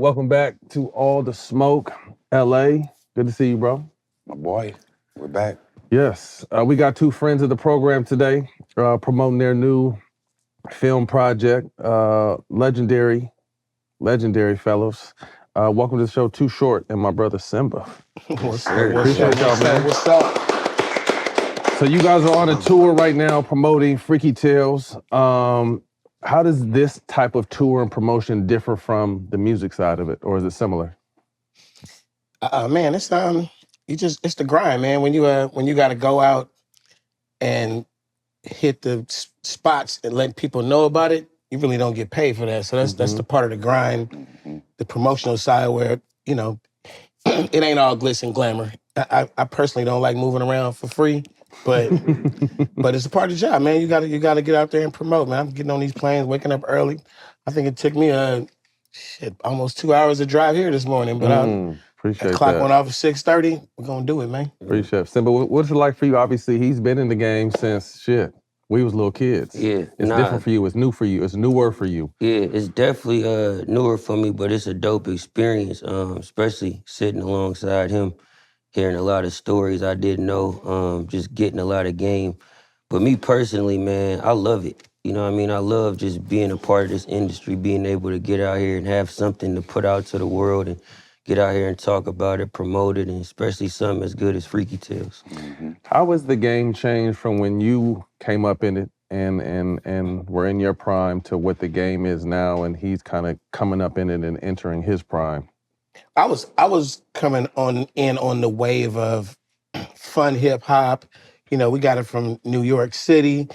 Welcome back to All the Smoke, LA. Good to see you, bro. My boy, we're back. Yes, we got two friends of the program today promoting their new film project, legendary fellows. Welcome to the show, Too Short, and my brother Symba. What's Appreciate y'all, man. What's up? So you guys are on a tour right now promoting Freaky Tales. How does this type of tour and promotion differ from the music side of it, or is it similar? Man, it's it's the grind, man. When you got to go out and hit the spots and let people know about it, you really don't get paid for that. So that's the part of the grind, the promotional side where it ain't all glitz and glamour. I personally don't like moving around for free, but it's a part of the job, man. You gotta get out there and promote, man. I'm getting on these planes, waking up early. I think it took me almost 2 hours to drive here this morning, but appreciate the clock that. went off at 6:30. We're gonna do it, man. Appreciate it. Symba, what's it like for you? Obviously, he's been in the game since we was little kids. Yeah, it's different for you. It's new for you. It's newer for you. Yeah, it's definitely newer for me, but it's a dope experience, especially sitting alongside him, hearing a lot of stories I didn't know, just getting a lot of game. But me personally, man, I love it. You know what I mean? I love just being a part of this industry, being able to get out here and have something to put out to the world and get out here and talk about it, promote it, and especially something as good as Freaky Tales. How has the game changed from when you came up in it and were in your prime to what the game is now, and he's kind of coming up in it and entering his prime? I was coming on the wave of fun hip hop. You know, we got it from New York City,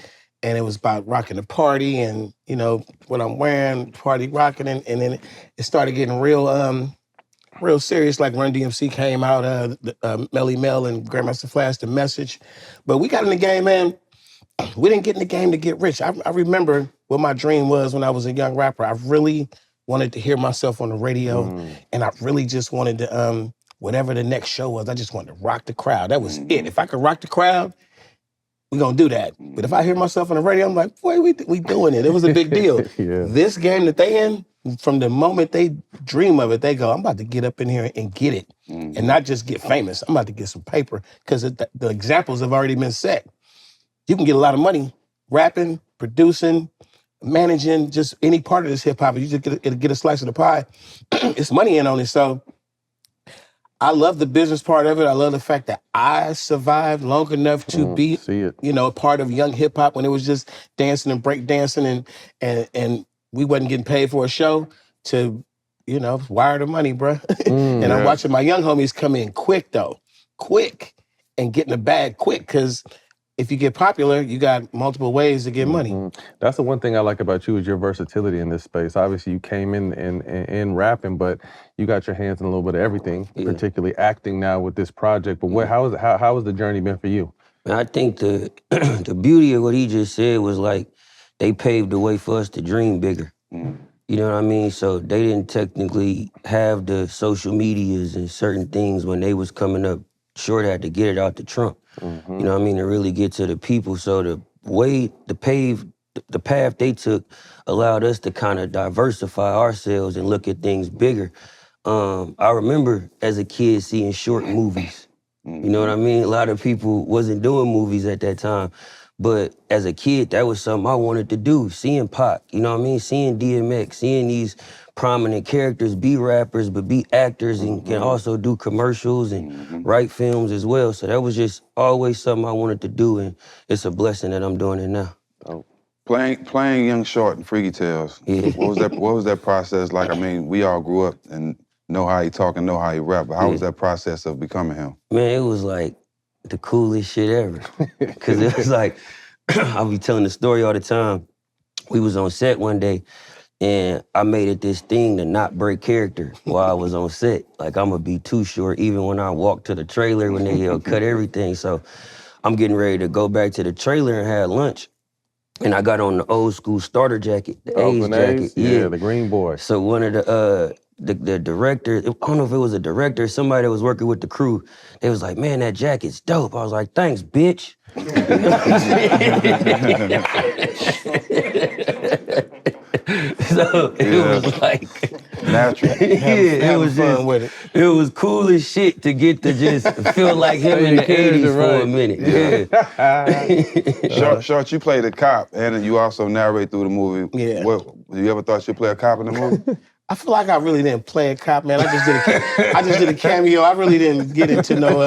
and it was about rocking the party and what I'm wearing, party rocking, and then it started getting real serious. Like Run DMC came out, Melly Mel and Grandmaster Flash, The Message. But we got in the game, man. We didn't get in the game to get rich. I remember what my dream was when I was a young rapper. I really wanted to hear myself on the radio, and I really just wanted to, whatever the next show was, I just wanted to rock the crowd. That was it. If I could rock the crowd, we're gonna do that. But if I hear myself on the radio, I'm like, boy, we doing it. It was a big deal. Yeah. This game that they in, from the moment they dream of it, they go, I'm about to get up in here and get it. And not just get famous. I'm about to get some paper, because the examples have already been set. You can get a lot of money rapping, producing, managing, just any part of this hip hop. You just get a slice of the pie. It's money in on it. So I love the business part of it. I love the fact that I survived long enough to be, a part of young hip hop when it was just dancing and break dancing and we wasn't getting paid for a show to, wire the money, bruh. And I'm watching my young homies come in quick, and get in the bag quick, because if you get popular, you got multiple ways to get money. That's the one thing I like about you is your versatility in this space. Obviously, you came in rapping, but you got your hands in a little bit of everything, particularly acting now with this project. But how has the journey been for you? I think the the beauty of what he just said was like they paved the way for us to dream bigger. You know what I mean? So they didn't technically have the social medias and certain things when they was coming up. Short had to get it out the trunk. You know what I mean? To really get to the people. So the path they took allowed us to kind of diversify ourselves and look at things bigger. I remember as a kid seeing short movies. You know what I mean? A lot of people wasn't doing movies at that time. But as a kid, that was something I wanted to do. Seeing Pac, you know what I mean? Seeing DMX, seeing these prominent characters be rappers, but be actors and can also do commercials and write films as well. So that was just always something I wanted to do, and it's a blessing that I'm doing it now. Oh. Playing Young Short and Freaky Tales. Yeah. What was that process like? I mean, we all grew up and know how he talk and know how he rap, but how was that process of becoming him? Man, it was like the coolest shit ever. Cause it was like, I'll be telling the story all the time. We was on set one day, and I made it this thing to not break character while I was on set. Like, I'm gonna be too short, even when I walk to the trailer, when they cut everything. So I'm getting ready to go back to the trailer and have lunch. And I got on the old school starter jacket, the A's jacket. Yeah, the green boy. So one of the director, I don't know if it was a director, somebody that was working with the crew, they was like, man, that jacket's dope. I was like, thanks, bitch. So it was like, Natural. It was fun just, with it. it was cool as shit to get to just feel like him in the 80s for a minute. Yeah. Short, you played a cop, and you also narrate through the movie. Yeah. What, you ever thought you'd play a cop in the movie? I feel like I really didn't play a cop, man. I just did a cameo. I really didn't get into no,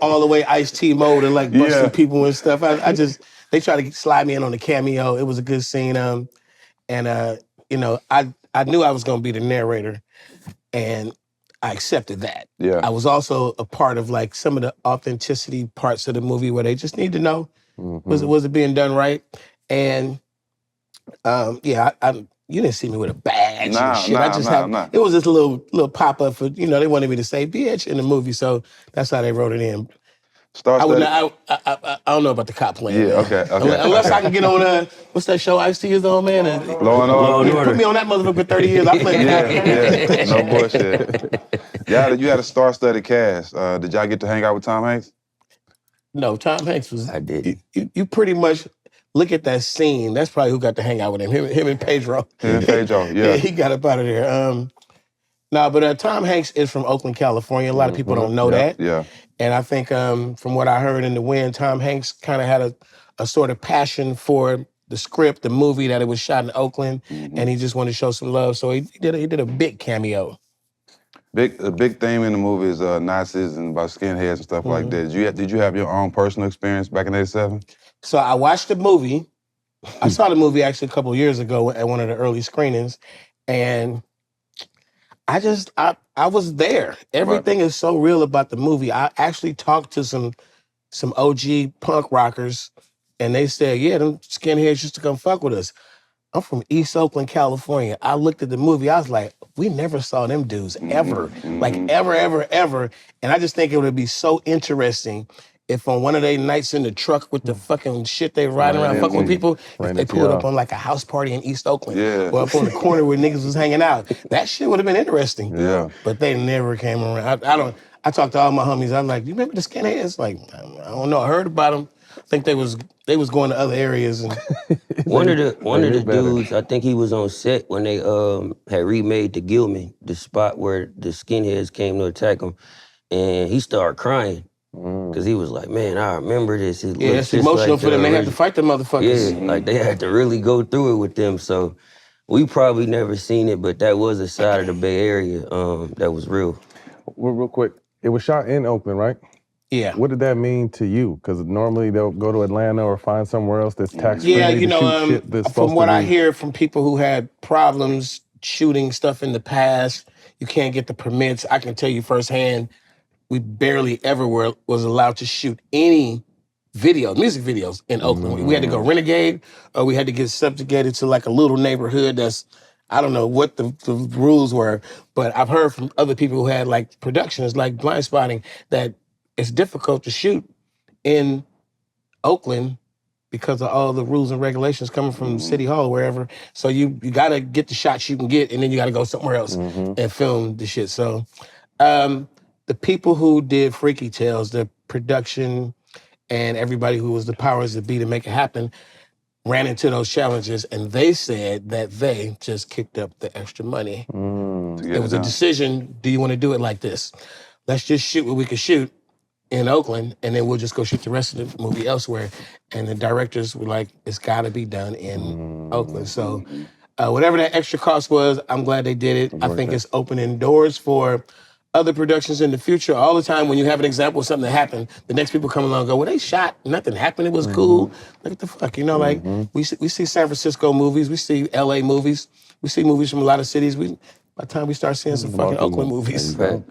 all the way Ice-T mode and like busting people and stuff. They tried to slide me in on the cameo. It was a good scene. I knew I was gonna be the narrator, and I accepted that. Yeah. I was also a part of like some of the authenticity parts of the movie where they just need to know was it being done right, and you didn't see me with a badge and shit. It was this little pop up for they wanted me to say bitch in the movie, so that's how they wrote it in. I don't know about the cop playing. Yeah, man. okay. Unless I can get on what's that show Ice-T is on, man? Law and Order. Put me on that motherfucker for 30 years. I played the cop. No bullshit. You had a star-studded cast. Did y'all get to hang out with Tom Hanks? No, Tom Hanks was. I did. You pretty much look at that scene. That's probably who got to hang out with him. Him and Pedro. Yeah. He got up out of there. But Tom Hanks is from Oakland, California. A lot of people don't know that. Yeah. And I think from what I heard in the wind, Tom Hanks kind of had a sort of passion for the script, the movie, that it was shot in Oakland, and he just wanted to show some love. So he did a big cameo. A big theme in the movie is Nazis and about skinheads and stuff like that. Did you have your own personal experience back in '87? So I watched the movie. I saw the movie actually a couple of years ago at one of the early screenings, and I was there. Everything is so real about the movie. I actually talked to some OG punk rockers, and they said, yeah, them skinheads used to come fuck with us. I'm from East Oakland, California. I looked at the movie, I was like, we never saw them dudes ever. Like ever, ever, ever. And I just think it would be so interesting if on one of their nights in the truck with the fucking shit they riding around fucking with people, if they pulled up on like a house party in East Oakland or up on the corner where niggas was hanging out. That shit would have been interesting. Yeah. But they never came around. I talked to all my homies. I'm like, you remember the skinheads? Like, I don't know. I heard about them. I think they was going to other areas. And one of the dudes, I think he was on set when they had remade the Gilman, the spot where the skinheads came to attack him, and he started crying. Because he was like, man, I remember this. It's emotional for them. They had to fight the motherfuckers. Yeah, like they had to really go through it with them. So we probably never seen it, but that was a side of the Bay Area that was real. Real quick, it was shot in Oakland, right? Yeah. What did that mean to you? Because normally they'll go to Atlanta or find somewhere else that's tax-free to shoot shit that's from what I hear from people who had problems shooting stuff in the past, you can't get the permits. I can tell you firsthand, we barely ever was allowed to shoot any music videos in Oakland. We had to go renegade, or we had to get subjugated to like a little neighborhood that's, I don't know what the rules were, but I've heard from other people who had like productions like Blind Spotting that it's difficult to shoot in Oakland because of all the rules and regulations coming from City Hall, wherever. So you gotta get the shots you can get, and then you gotta go somewhere else and film the shit. So the people who did Freaky Tales, the production, and everybody who was the powers that be to make it happen, ran into those challenges, and they said that they just kicked up the extra money. It was a decision, do you want to do it like this? Let's just shoot what we could shoot in Oakland, and then we'll just go shoot the rest of the movie elsewhere. And the directors were like, it's gotta be done in Oakland. So whatever that extra cost was, I'm glad they did it. I think it's opening doors for other productions in the future. All the time when you have an example of something that happened, the next people come along and go, well, they shot, nothing happened, it was cool. Like, what the fuck, like, we see San Francisco movies, we see LA movies, we see movies from a lot of cities. By the time we start seeing some fucking Oakland movies. You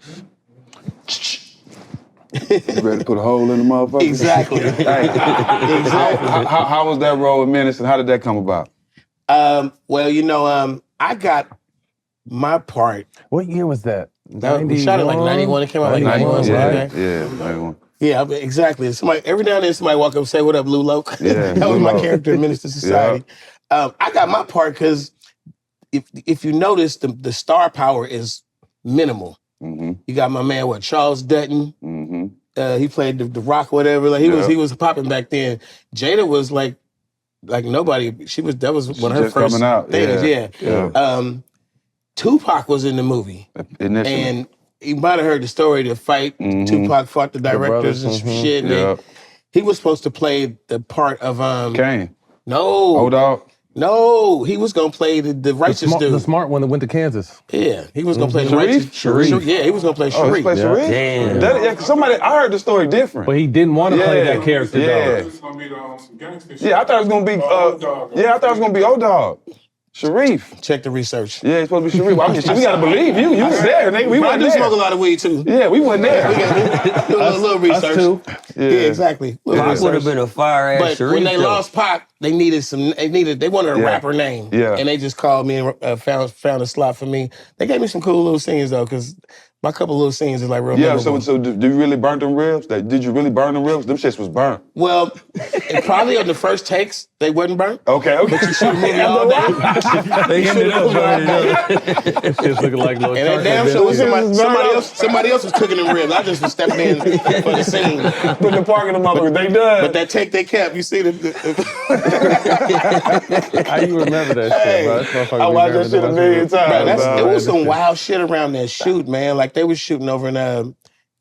ready to put a hole in the motherfucker? Exactly. How was that role with Menace, and how did that come about? I got my part. What year was that? We shot it like 91. It came out like 91. Yeah, 91. Yeah, exactly. Every now and then somebody walk up and say, what up, Lil Jon? Yeah, That was my character in Menace II Society. I got my part because if you notice, the star power is minimal. You got my man, Charles Dutton. He played the Rock, whatever. Like he was popping back then. Jada was like nobody. That was one of her first coming out. things. Yeah. Tupac was in the movie. Initially. And you might have heard the story, the fight. Tupac fought the directors and some shit. And he was supposed to play the part of Kane. No. O-Dog. No, he was gonna play the righteous dude. The smart one that went to Kansas. Yeah, he was gonna play the Sharif? righteous. Sharif. Yeah, he was gonna play Oh, he Sharif. played Sharif? Damn. I heard the story different. But he didn't want to play that character, Yeah. though. It was gonna be some gangster shit. Yeah, I thought it was gonna be. O-Dog. Yeah, I thought it was gonna be O-Dog. Sharif. Check the research. Yeah, it's supposed to be Sharif. I mean, we gotta believe you. You was there, nigga. We I wasn't do smoke a there. lot of weed too. Yeah, we wasn't there. Do a little research. Us too. Yeah, exactly. Little Pac would have research. been a fire ass But Sharif. when they though. lost Pac, they wanted a rapper name. Yeah. And they just called me and found a slot for me. They gave me some cool little scenes though, because my couple little scenes is like real Yeah, memorable. so do you really burn them ribs? Did you really burn them ribs? Them shits was burnt. Well, probably on the first takes, they wasn't burnt. Okay. But you shoot a movie all day. They ended up burning up. It's looking like little And that damn show was somebody else was cooking them ribs. I just was stepping in for the scene. Put the park in the motherfucker. They done. But that take they kept, you see How you remember that shit, bro? That motherfucker I be watched that burning shit a the million bunch of- times. Bro, it was some wild shit around that shoot, man. Like they was shooting over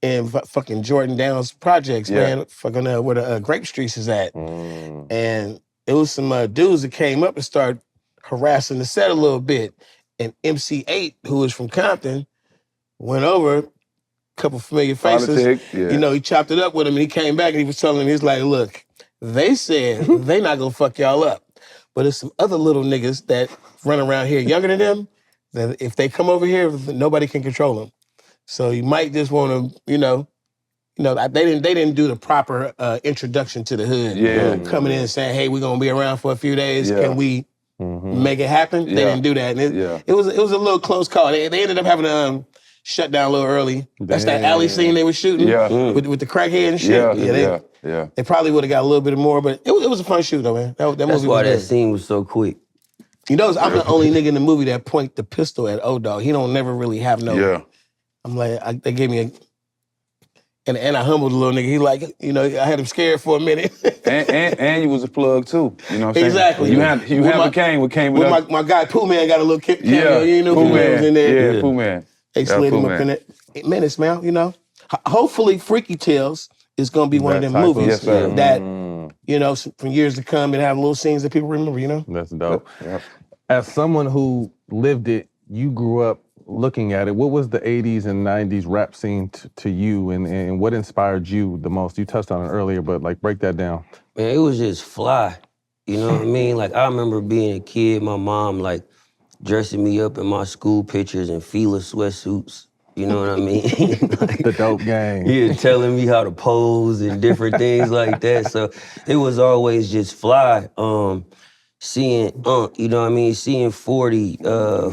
in fucking Jordan Downs projects, man. Fucking where the Grape Streets is at. And it was some dudes that came up and started harassing the set a little bit. And MC8, who was from Compton, went over, a couple familiar faces. Politic, yeah. You know, he chopped it up with him and he came back and he was telling him, he's like, look, they said they not gonna fuck y'all up. But there's some other little niggas that run around here younger than them, that if they come over here, nobody can control them. So you might just want to, they didn't do the proper introduction to the hood. Yeah. Coming in and saying, hey, we're gonna be around for a few days. Yeah. Can we make it happen? They Yeah. didn't do that. And Yeah. it was a little close call. They ended up having to shut down a little early. That's that alley scene they were shooting with the crackhead and shit. Yeah. They probably would have got a little bit more, but it was a fun shoot though, man. That That's movie why was that good. scene was so quick. You notice I'm the only nigga in the movie that point the pistol at O-Dog. He don't never really have no. Yeah. I'm like, they gave me a, and I humbled the little nigga. He like, I had him scared for a minute. and you was a plug too. You know what I'm saying? Exactly. You had the cane with came with With my guy Pooh Man got a little cameo. Yeah. You know, Pooh Man was in there. Yeah, Pooh Man. They Yeah, slid Pooh him up Man. in it. Menace, man, Hopefully Freaky Tales is going to be one of them That type of- movies Yes, sir. that, from years to come and have little scenes that people remember, That's dope. Yep. As someone who lived it, you grew up looking at it. What was the 80s and 90s rap scene to you, and what inspired you the most? You touched on it earlier, but like break that down. Man, it was just fly. You know what I mean? Like, I remember being a kid, my mom, like, dressing me up in my school pictures and Fila sweatsuits. You know what I mean? Like, The dope gang. yeah, telling me how to pose and different things like that. So it was always just fly. Seeing you know what I mean? Seeing 40,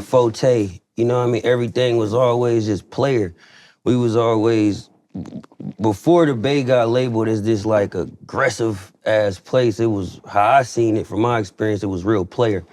Forte, you know what I mean? Everything was always just player. We was always, before the Bay got labeled as this like aggressive ass place, it was how I seen it from my experience, it was real player.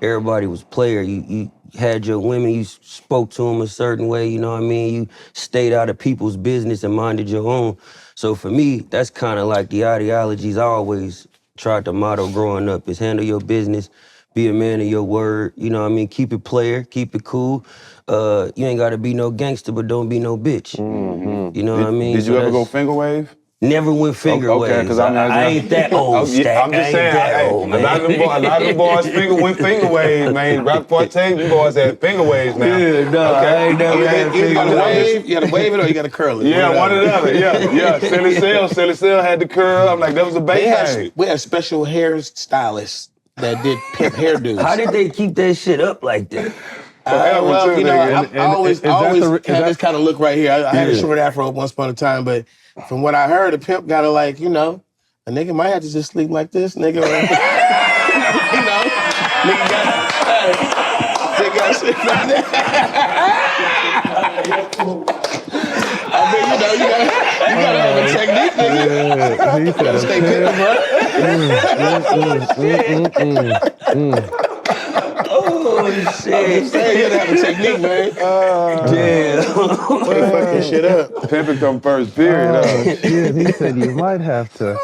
Everybody was player. You had your women, you spoke to them a certain way, you know what I mean? You stayed out of people's business and minded your own. So for me, that's kind of like the ideologies I always tried to motto growing up is handle your business, be a man of your word, you know what I mean? Keep it player, keep it cool. You ain't gotta be no gangster, but don't be no bitch. You know what I mean? Did you So ever go that's- finger wave? Never went finger Okay, waves. 'cause I ain't that old, Stak. I'm I just ain't saying, that old, a man. lot of them boys went finger waves, man. Rap Forte, you boys had finger waves now. Yeah, no, I ain't never had You finger gotta wave it or you gotta curl it. Yeah, one or the other. Yeah. Silly Cell had the curl. I'm like, that was a big thing. We had special hairstylists that did pimp hairdos. How did they keep that shit up like that? Well, too, you know, nigga. I always is that had this kind of look right here. I had a Yeah. short afro once upon a time, but from what I heard, a pimp gotta a nigga might have to just sleep like this, nigga. Nigga got sleep like that. I mean, you gotta have a technique, nigga. You gotta stay pimping, bro. Oh, shit. Hey, you gotta have a technique, man. Damn. Can't fuck this shit up. Pimping come first, period. Yeah, he said you might have to.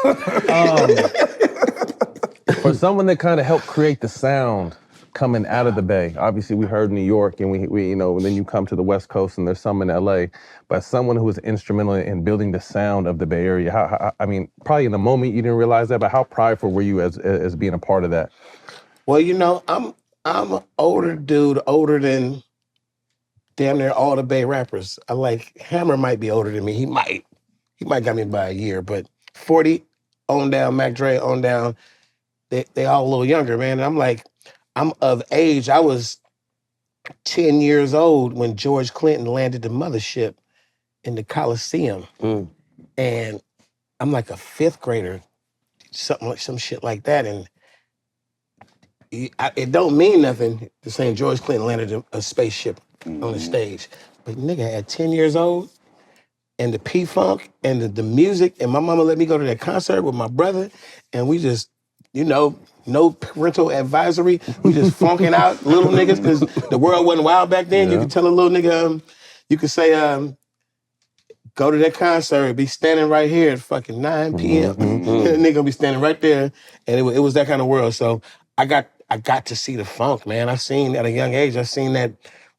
For someone that kind of helped create the sound coming out of the Bay? Obviously, we heard New York, and we you know, and then you come to the West Coast, and there's some in LA. But someone who was instrumental in building the sound of the Bay Area, I mean, probably in the moment you didn't realize that, but how prideful were you as being a part of that? Well, you know, I'm an older dude, older than damn near all the Bay rappers. I like Hammer might be older than me. He might got me by a year, but 40 on down, Mac Dre on down, they all a little younger, man. And I'm like, I'm of age. I was 10 years old when George Clinton landed the mothership in the Coliseum. And I'm like a fifth grader, some shit like that. And it don't mean nothing to saying George Clinton landed a spaceship on the stage. But nigga, at 10 years old, and the P-Funk and the music, and my mama let me go to that concert with my brother, and we just, you know, no parental advisory. We just funking out little niggas, because the world wasn't wild back then. You could tell a little nigga, you could say, go to that concert, be standing right here at fucking 9 p.m. The nigga be standing right there, and it was that kind of world. So I got to see the funk, man. I seen at a young age, I seen that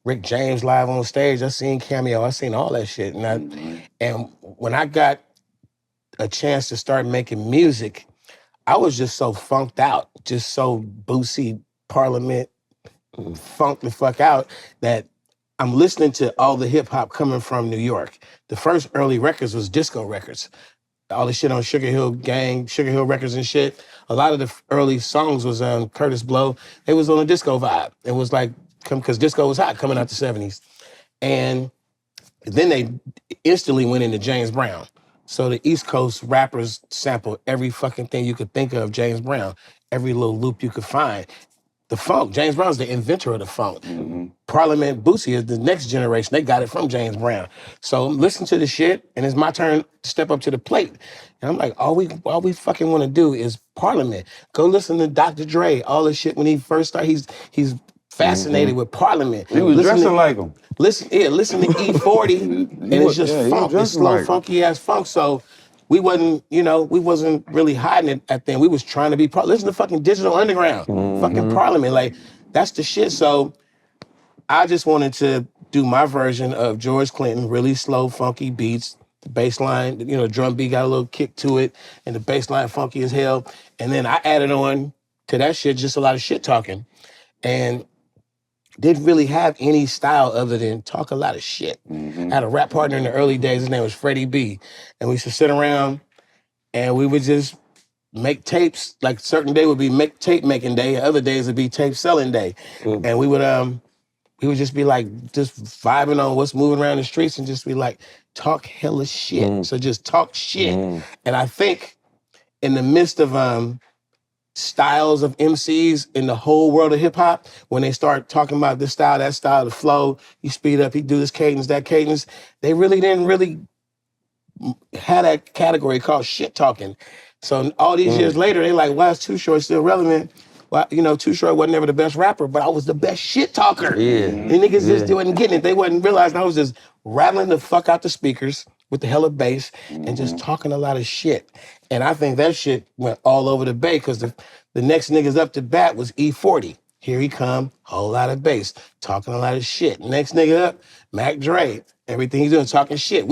Rick James live on stage. I seen Cameo. I seen all that shit. And when I got a chance to start making music, I was just so funked out, just so Boosie, Parliament, funked the fuck out, that I'm listening to all the hip hop coming from New York. The first early records was disco records. All the shit on Sugar Hill Gang, Sugar Hill Records and shit. A lot of the early songs was Curtis Blow. It was on a disco vibe. It was like, because disco was hot coming out the 70s. And then they instantly went into James Brown. So the East Coast rappers sampled every fucking thing you could think of James Brown, every little loop you could find. The funk, James Brown's the inventor of the funk. Parliament, Boosie is the next generation. They got it from James Brown. So listen to the shit, and it's my turn to step up to the plate. And I'm like, all we fucking want to do is Parliament. Go listen to Dr. Dre, all this shit when he first started. He's fascinated with Parliament. He was dressing like him. Listen to E40, and it's just funk. It's slow, funky ass funk. So we wasn't really hiding it at then. We was trying to be listen to fucking Digital Underground, fucking Parliament. Like, that's the shit. So I just wanted to do my version of George Clinton, really slow, funky beats. The bass line, drum beat got a little kick to it, and the bass line funky as hell. And then I added on to that shit just a lot of shit talking. And didn't really have any style other than talk a lot of shit. I had a rap partner in the early days, his name was Freddie B. And we used to sit around and we would just make tapes. Like, certain day would be tape making day, other days would be tape selling day. And we would just be like, just vibing on what's moving around the streets and just be like, talk hella shit. So just talk shit. And I think in the midst of styles of MCs in the whole world of hip hop, when they start talking about this style, that style, the flow, you speed up, you do this cadence, that cadence, they really didn't have that category called shit talking. So all these years later, they like, why is Too Short still relevant? Well, Too Short wasn't never the best rapper, but I was the best shit talker. And niggas just wasn't getting it. They wasn't realizing I was just rattling the fuck out the speakers with the hella bass and just talking a lot of shit. And I think that shit went all over the Bay, because the next niggas up to bat was E40. Here he come, whole lot of bass, talking a lot of shit. Next nigga up, Mac Dre. Everything he's doing, talking shit.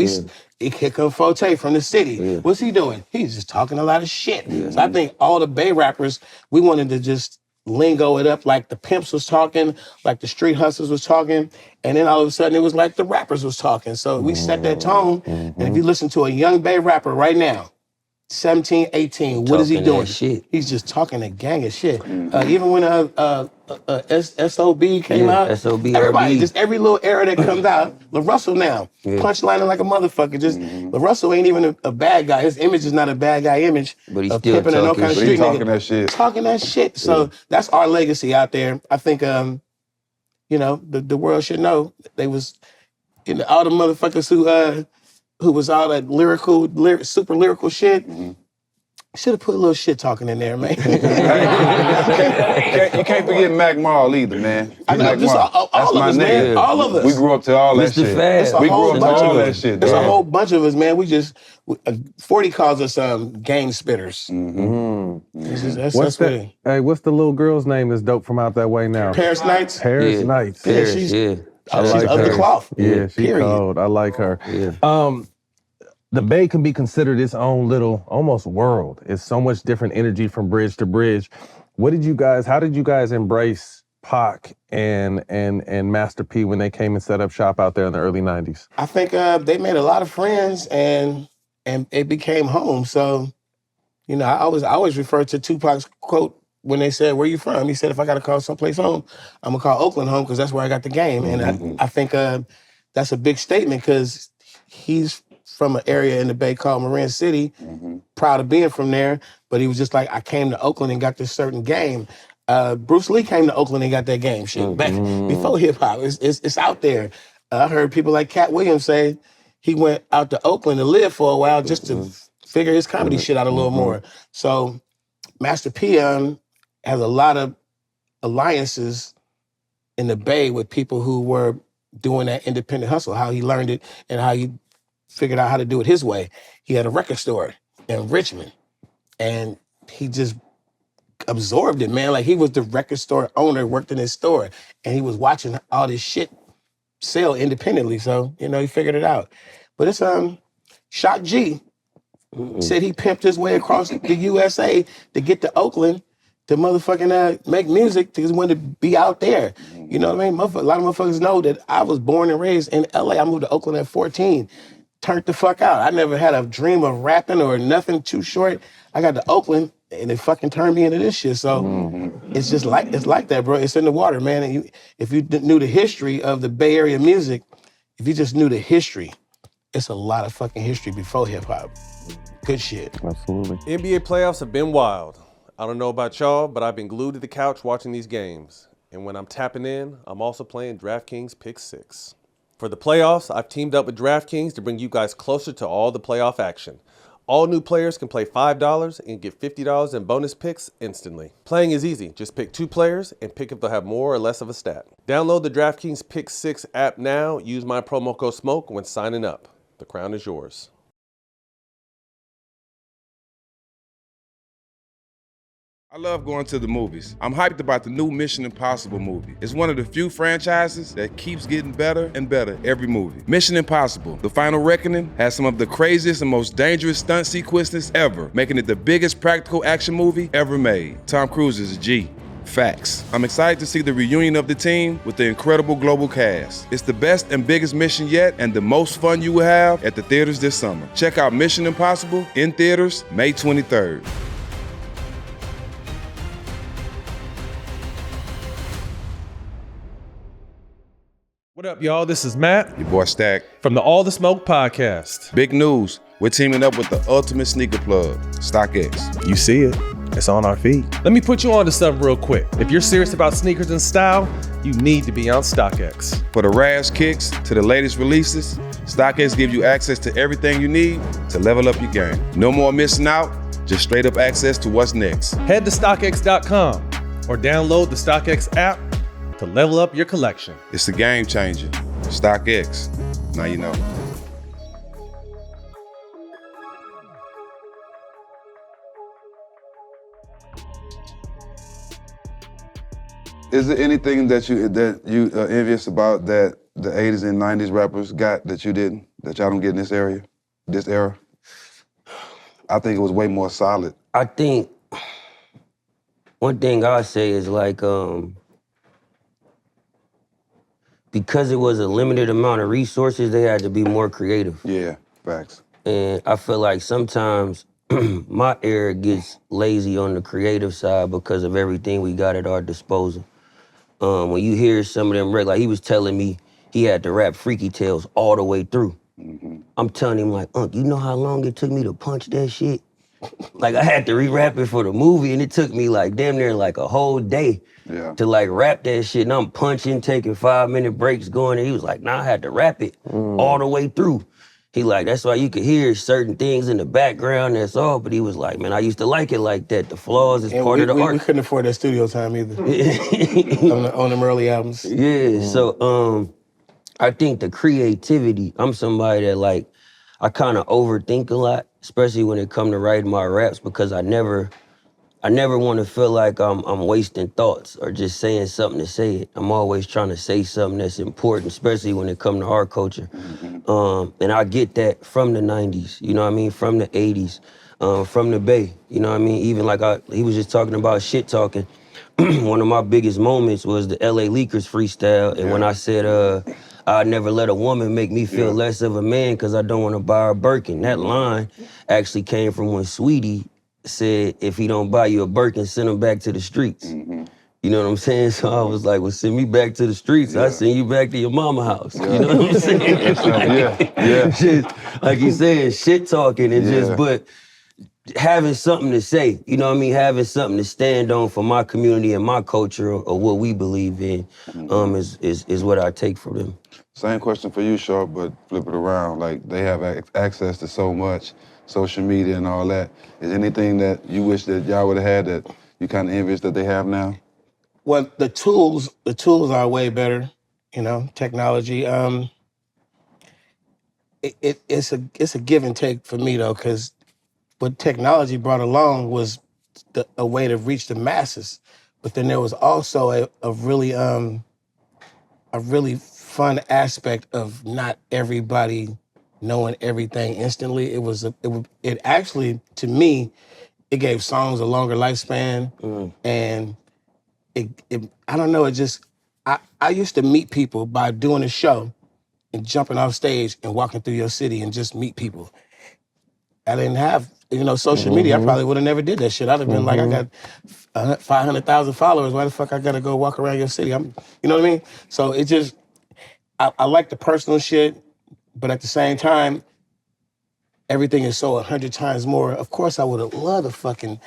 Here come Forte from the city. What's he doing? He's just talking a lot of shit. So I think all the Bay rappers, we wanted to just lingo it up like the pimps was talking, like the street hustlers was talking, and then all of a sudden it was like the rappers was talking. So we set that tone, and if you listen to a young Bay rapper right now, 17, 18, what is he doing? He's just talking a gang of shit. Even when SOB came out, everybody, just every little era that comes out, La Russell now, punchlining like a motherfucker. Just La Russell ain't even a bad guy. His image is not a bad guy image. But he's still talking, that shit. Talking that shit. So that's our legacy out there. I think, the world should know. They was, all the motherfuckers who was all that super lyrical shit. Should have put a little shit talking in there, man. You can't forget Mac Mall either, man. I know, Mac just Mall. all That's of my us, nigga. man. All of us. We grew up to all that Mr. shit. Fab. It's a We whole grew up to bunch all of that us. shit. It's a dog. whole bunch of us, man. We just 40 calls us game spitters. That's What's what that? it. Hey, what's the little girl's name that's dope from out that way now? Paris Nights. Paris Yeah. Nights. Paris, she's- yeah. I She's like of the her. cloth. Yeah, she Period. cold. I like her. Yeah. The Bay can be considered its own little almost world. It's so much different energy from bridge to bridge. How did you guys embrace Pac and Master P when they came and set up shop out there in the early 90s? I think they made a lot of friends and it became home. So, you know, I always refer to Tupac's quote when they said, "Where you from?" He said, "If I got to call someplace home, I'm gonna call Oakland home because that's where I got the game." And I think that's a big statement because he's from an area in the Bay called Marnier City. Proud of being from there, but he was just like, I came to Oakland and got this certain game. Bruce Lee came to Oakland and got that game shit back before hip hop. It's out there. I heard people like Cat Williams say he went out to Oakland to live for a while just to figure his comedy shit out a little more. So Master P has a lot of alliances in the Bay with people who were doing that independent hustle, how he learned it and how he figured out how to do it his way. He had a record store in Richmond and he just absorbed it, man. Like he was the record store owner, worked in his store, and he was watching all this shit sell independently. So, you know, he figured it out. But it's Shock G said he pimped his way across the USA to get to Oakland to motherfucking make music because he wanted to be out there. You know what I mean? A lot of motherfuckers know that I was born and raised in LA. I moved to Oakland at 14. Turned the fuck out. I never had a dream of rapping or nothing too short. I got to Oakland and it fucking turned me into this shit. So it's just like that, bro. It's in the water, man. And if you knew the history of the Bay Area music, if you just knew the history, it's a lot of fucking history before hip hop. Good shit. Absolutely. NBA playoffs have been wild. I don't know about y'all, but I've been glued to the couch watching these games. And when I'm tapping in, I'm also playing DraftKings Pick 6. For the playoffs, I've teamed up with DraftKings to bring you guys closer to all the playoff action. All new players can play $5 and get $50 in bonus picks instantly. Playing is easy. Just pick 2 players and pick if they'll have more or less of a stat. Download the DraftKings Pick 6 app now. Use my promo code SMOKE when signing up. The crown is yours. I love going to the movies. I'm hyped about the new Mission Impossible movie. It's one of the few franchises that keeps getting better and better every movie. Mission Impossible, The Final Reckoning, has some of the craziest and most dangerous stunt sequences ever, making it the biggest practical action movie ever made. Tom Cruise is a G. Facts. I'm excited to see the reunion of the team with the incredible global cast. It's the best and biggest mission yet and the most fun you will have at the theaters this summer. Check out Mission Impossible in theaters May 23rd. What up, y'all? This is Matt Your boy Stak. from the All the Smoke podcast. Big news. We're teaming up with the ultimate sneaker plug, StockX. You see it. It's on our feed. Let me put you on to something real quick. If you're serious about sneakers and style, you need to be on StockX. For the rash kicks to the latest releases, StockX gives you access to everything you need to level up your game. No more missing out, just straight up access to what's next. Head to StockX.com or download the StockX app to level up your collection. It's the game changer. StockX. Now you know. Is there anything that you envious about that the 80s and 90s rappers got that you didn't, that y'all don't get in this era? I think it was way more solid. I think one thing I say is like, because it was a limited amount of resources, they had to be more creative. Yeah, facts. And I feel like sometimes my era gets lazy on the creative side because of everything we got at our disposal. When you hear some of them, like he was telling me he had to rap Freaky Tales all the way through. I'm telling him like, you know how long it took me to punch that shit? Like I had to re-rap it for the movie and it took me like damn near like a whole day to like rap that shit. And I'm punching, taking 5-minute breaks going. And he was like, nah, I had to rap it all the way through. He like, that's why you could hear certain things in the background, that's all. But he was like, man, I used to like it like that. The flaws is And part of the we art. couldn't afford that studio time either on them early albums. Yeah, so I think the creativity, I'm somebody that like, I kind of overthink a lot, especially when it come to writing my raps, because I never want to feel like I'm wasting thoughts or just saying something to say it. I'm always trying to say something that's important, especially when it come to our culture. And I get that from the 90s, you know what I mean? From the 80s, from the Bay, you know what I mean? Even like he was just talking about shit talking. One of my biggest moments was the LA Leakers freestyle. And when I said, I never let a woman make me feel less of a man because I don't want to buy her Birkin. That line actually came from when Sweetie said, if he don't buy you a Birkin, send him back to the streets. You know what I'm saying? So I was like, well, send me back to the streets. I send you back to your mama house. You know what I'm saying? Just, like you said, shit talking and just, but having something to say, you know what I mean? Having something to stand on for my community and my culture or what we believe in is what I take from them. Same question for you, Sharp, but flip it around. Like, they have access to so much, social media and all that. Is anything that you wish that y'all would have had that you kind of envious that they have now? Well, the tools are way better, you know, technology. It's a give and take for me though, because what technology brought along was a way to reach the masses. But then there was also a really fun aspect of not everybody knowing everything instantly. It actually, to me, it gave songs a longer lifespan, and I don't know, I used to meet people by doing a show and jumping off stage and walking through your city and just meet people. I didn't have, social media. I probably would have never did that shit. I'd have been like, I got 500,000 followers. Why the fuck I gotta go walk around your city? You know what I mean? So it just, I like the personal shit, but at the same time, everything is so 100 times more. Of course, I would have loved a fucking,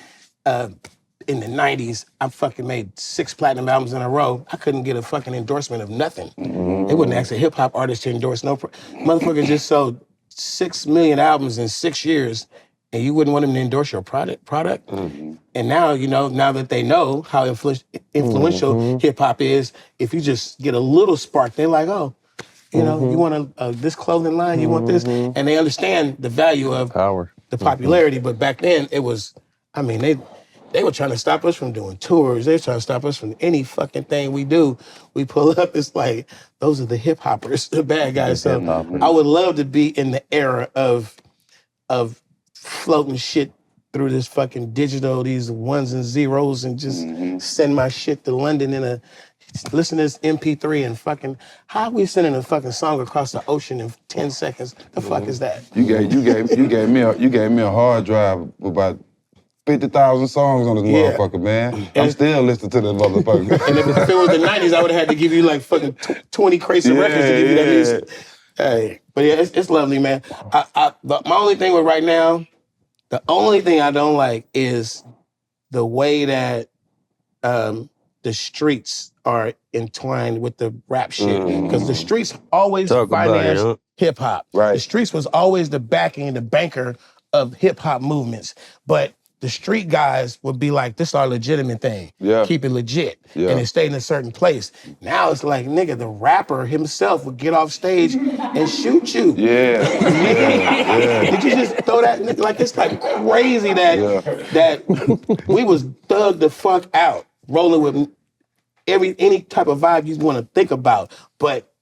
in the 90s, I fucking made 6 platinum albums in a row. I couldn't get a fucking endorsement of nothing. They wouldn't ask a hip hop artist to endorse motherfucker just sold 6 million albums in 6 years, and you wouldn't want them to endorse your product. And now, now that they know how influential hip hop is, if you just get a little spark, they're like, oh, you want this clothing line, you want this, and they understand the value of Power. the popularity. But back then, it was, they were trying to stop us from doing tours. They were trying to stop us from any fucking thing we do. We pull up, it's like, those are the hip hoppers, the bad guys. So I would love to be in the era of floating shit through this fucking digital, these ones and zeros, and just send my shit to London listen to this MP3 and fucking, how are we sending a fucking song across the ocean in 10 seconds? The fuck is that? You gave me a hard drive with about 50,000 songs on this motherfucker, man. I'm still listening to this motherfucker. And if it was the 90s, I would have had to give you like fucking 20 crates of records to give you that music. Hey, but yeah, it's lovely, man. But my only thing with right now, the only thing I don't like is the way that the streets are entwined with the rap shit. Because the streets always financed hip hop. Right. The streets was always the backing and the banker of hip hop movements. But the street guys would be like, this is our legitimate thing. Yeah. Keep it legit. Yeah. And it stayed in a certain place. Now it's like, nigga, the rapper himself would get off stage and shoot you. Yeah. Nigga, did you just throw that nigga? Like, it's like crazy that we was thugged the fuck out, rolling with any type of vibe you want to think about. But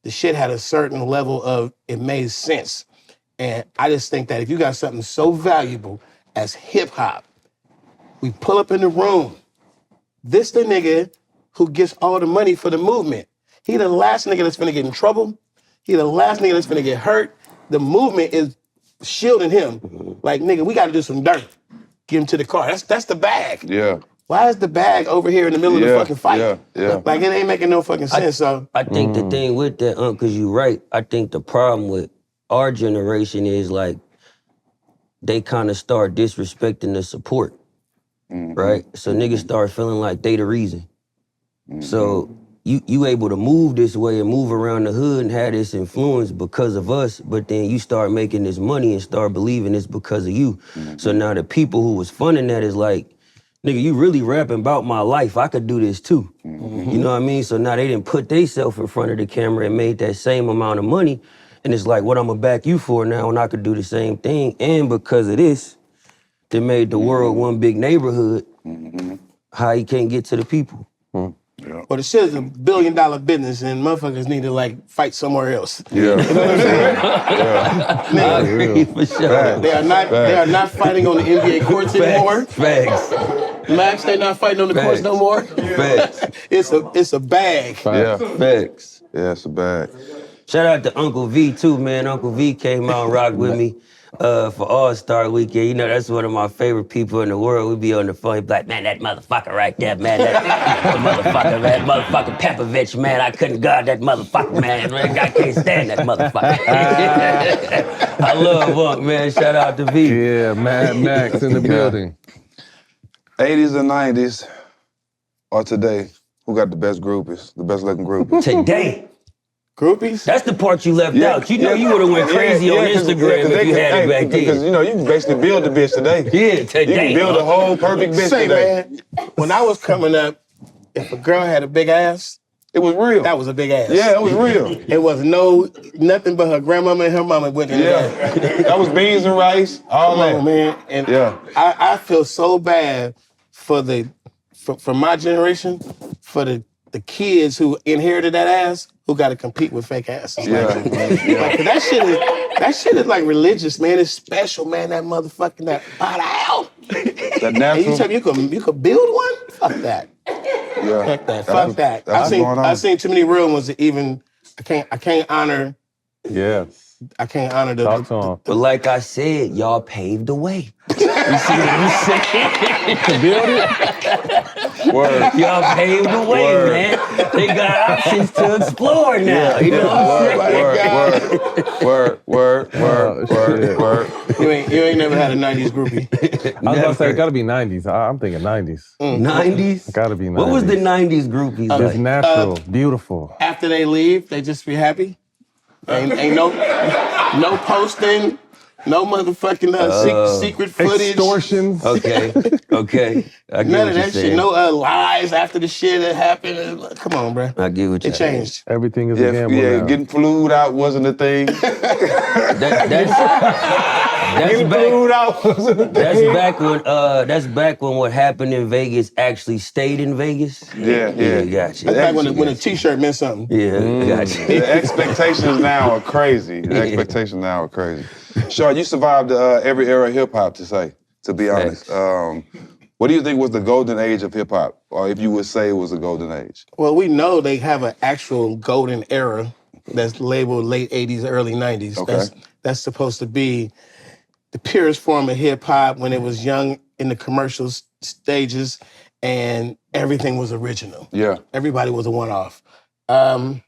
the shit had a certain level of, it made sense. And I just think that if you got something so valuable as hip hop, we pull up in the room. This the nigga who gets all the money for the movement. He the last nigga that's finna get in trouble. He the last nigga that's finna get hurt. The movement is shielding him. Like, nigga, we gotta do some dirt. Get him to the car. That's the bag. Yeah. Why is the bag over here in the middle of the fucking fight? Yeah. Like, it ain't making no fucking sense. I think the thing with that, because you're right, I think the problem with our generation is like, they kind of start disrespecting the support, right? So niggas start feeling like they the reason. So you able to move this way and move around the hood and have this influence because of us, but then you start making this money and start believing it's because of you. So now the people who was funding that is like, nigga, you really rapping about my life. I could do this too. You know what I mean? So now they didn't put themselves in front of the camera and made that same amount of money. And it's like, what I'm gonna back you for now when I could do the same thing. And because of this, they made the world one big neighborhood. How you can't get to the people. Yeah. Well, the shit is $1 billion business, and motherfuckers need to like fight somewhere else. Yeah. You know what I'm saying? I agree for sure. They are not fighting on the NBA courts anymore. Facts. Max, they not fighting on the courts no more. Facts. It's a bag. Yeah. Facts. Yeah, it's a bag. Shout out to Uncle V too, man. Uncle V came out and rocked with me for All-Star Weekend. You know, that's one of my favorite people in the world. We be on the phone, he be like, man, that motherfucker right there, man. That motherfucker Pepovich, man. I couldn't guard that motherfucker, man. I can't stand that motherfucker. I love Unc, man. Shout out to V. Yeah, Mad Max in the building. 80s and 90s or today, who got the best groupies, the best looking groupies? Today. Groupies? That's the part you left out. You know you would have went crazy on Instagram if you had it back then. Because, you know, you can basically build the bitch today. Yeah, today. You can build a whole perfect bitch Say, today. man, when I was coming up, if a girl had a big ass, it was real. That was a big ass. Yeah, it was real. It was nothing but her grandmama and her mama went in there. That was beans and rice, all Come that. on, man. And Yeah. I feel so bad for for my generation, for the kids who inherited that ass, who got to compete with fake asses. Yeah. Like, that shit is like religious, man. It's special, man. That motherfucking that out. That And natural. you tell me you could build one? Fuck that. Yeah. Fuck that. Fuck that. That's going on. I've seen too many real ones that even I can't honor. Yeah. I can't honor the. Talk to him. But like I said, y'all paved the way. You see what I'm saying? To build it? Word. Y'all paved the way, Word. man. They got options to explore now. You know what I'm saying? Word. You ain't never had a 90s groupie. I was about to say, it gotta be 90s. I'm thinking 90s. 90s? Gotta be 90s. What was the 90s groupies It's like? natural, beautiful. After they leave, they just be happy. Ain't no posting, no motherfucking secret footage. Extortions. Okay. I get None what of you're that saying. shit. No lies after the shit that happened. Come on, bro. I get what you're It saying. changed. Everything is a gamble now. Getting flued out wasn't a thing. That's back when what happened in Vegas actually stayed in Vegas. Yeah. Gotcha. That's like when a t-shirt meant something. Yeah, gotcha. The expectations now are crazy. Sean, you survived every era of hip hop, to be honest. What do you think was the golden age of hip hop? Or if you would say it was a golden age? Well, we know they have an actual golden era that's labeled late 80s, early 90s. Okay. That's supposed to be the purest form of hip hop when it was young in the commercial stages and everything was original. Yeah. Everybody was a one-off. Man,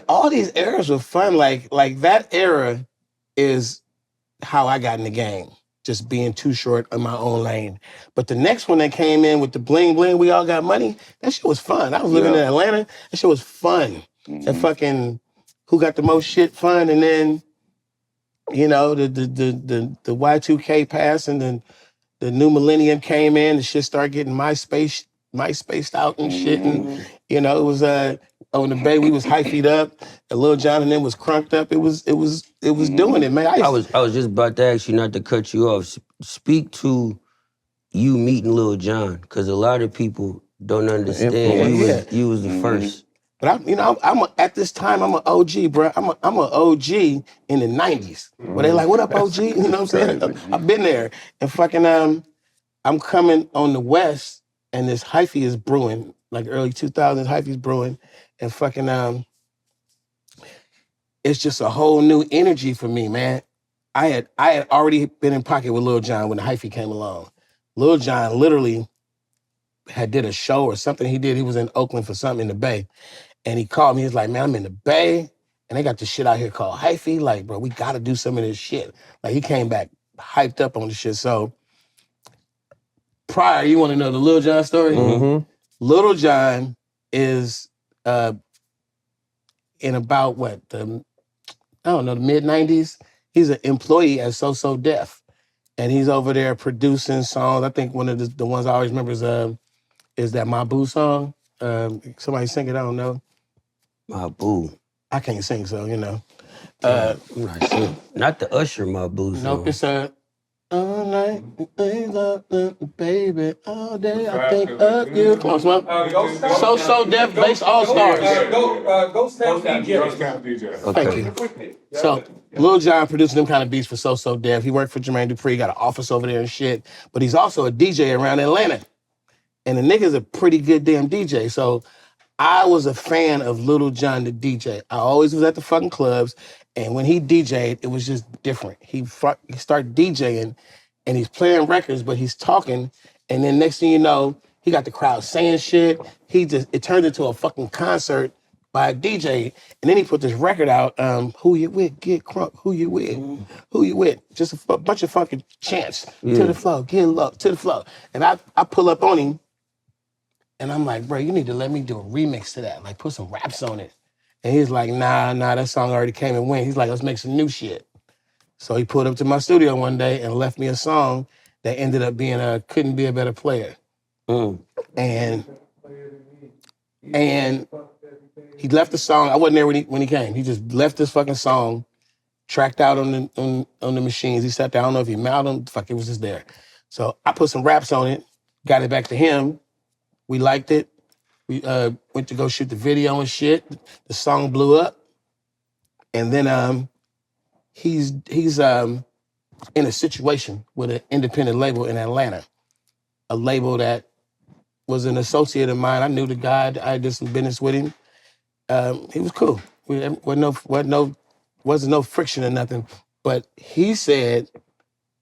all these eras were fun. Like that era is how I got in the game. Just being too short in my own lane. But the next one that came in with the bling bling, we all got money, that shit was fun. I was living in Atlanta, that shit was fun. And fucking who got the most shit fun, and then, you know, the Y2K passed and then the new millennium came in, the shit started getting MySpace out and shit. And, you know, it was on the Bay, we was hyphed up, and Lil Jon and them was crunked up. It was doing it, man. I was just about to ask you, not to cut you off. Speak to you meeting Lil Jon, because a lot of people don't understand. You was the first. But at this time, I'm an OG, bro. I'm an OG in the 90s. Where they like, what up, OG? You know what I'm saying? I've been there. And fucking, I'm coming on the West, and this hyphy is brewing, like early 2000s, hyphy's brewing. And fucking, it's just a whole new energy for me, man. I had already been in pocket with Lil Jon when the hyphy came along. Lil Jon literally did a show or something he did. He was in Oakland for something in the Bay. And he called me. He's like, man, I'm in the Bay, and they got this shit out here called hyphy. Like, bro, we got to do some of this shit. Like, he came back hyped up on the shit. So, prior, you want to know the Lil Jon story? Mm-hmm. Lil Jon is in about the mid 90s. He's an employee at So Def, and he's over there producing songs. I think one of the ones I always remember is that My Boo song. Somebody sing it. I don't know. My Boo. I can't sing, so you know. I'm not sure. Not the Usher My Boo song. Nope, it's all night, baby, all day I think of you. Come on, Smoke. So Def Bass All Stars. Ghost Town DJ. Thank you. So Lil Jon producing them kind of beats for So Def. He worked for Jermaine Dupri, got an office over there and shit. But he's also a DJ around Atlanta. And the nigga's a pretty good damn DJ. So I was a fan of Lil Jon the DJ. I always was at the fucking clubs, and when he DJ'd, it was just different. He started DJing, and he's playing records, but he's talking, and then next thing you know, he got the crowd saying shit. It turned into a fucking concert by a DJ, and then he put this record out, Who You With, Get Crunk, Who You With, Who You With, just a bunch of fucking chants, to the flow, get low, to the flow. And I pull up on him, and I'm like, bro, you need to let me do a remix to that. Like, put some raps on it. And he's like, nah, that song already came and went. He's like, let's make some new shit. So he pulled up to my studio one day and left me a song that ended up being Couldn't Be a Better Player. And he left the song. I wasn't there when he came. He just left this fucking song, tracked out on the machines. He sat there. I don't know if he mounted them. It was just there. So I put some raps on it, got it back to him. We liked it. We went to go shoot the video and shit. The song blew up. And then he's in a situation with an independent label in Atlanta. A label that was an associate of mine. I knew the guy. I did some business with him. He was cool. Wasn't no friction or nothing. But he said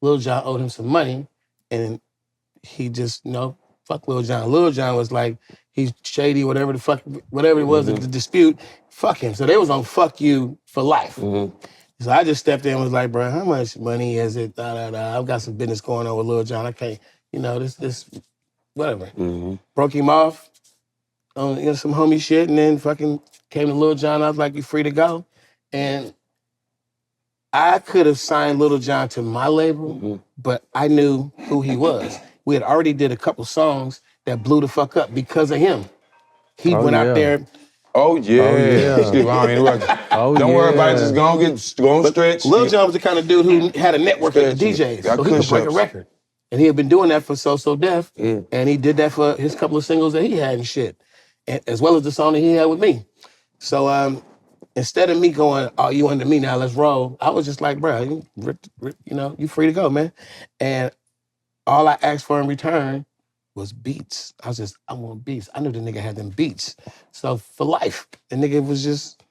Lil Jon owed him some money, and he just, fuck Lil Jon. Lil Jon was like, he's shady, whatever it was, the dispute, fuck him. So they was on fuck you for life. So I just stepped in and was like, bro, how much money is it? I've got some business going on with Lil Jon. I can't, this, whatever. Broke him off on some homie shit, and then fucking came to Lil Jon. I was like, you free to go? And I could have signed Lil Jon to my label, but I knew who he was. We had already did a couple songs that blew the fuck up because of him. He went out there. Oh yeah. Excuse me, I don't mean to Don't worry about it. Just go and stretch. Lil Jon was the kind of dude who had a network of DJs, so he could break a record. And he had been doing that for So Def, and he did that for his couple of singles that he had and shit, as well as the song that he had with me. So instead of me going, oh, you under me now, let's roll, I was just like, bro, you free to go, man. And all I asked for in return was beats. I want beats. I knew the nigga had them beats. So for life, the nigga was just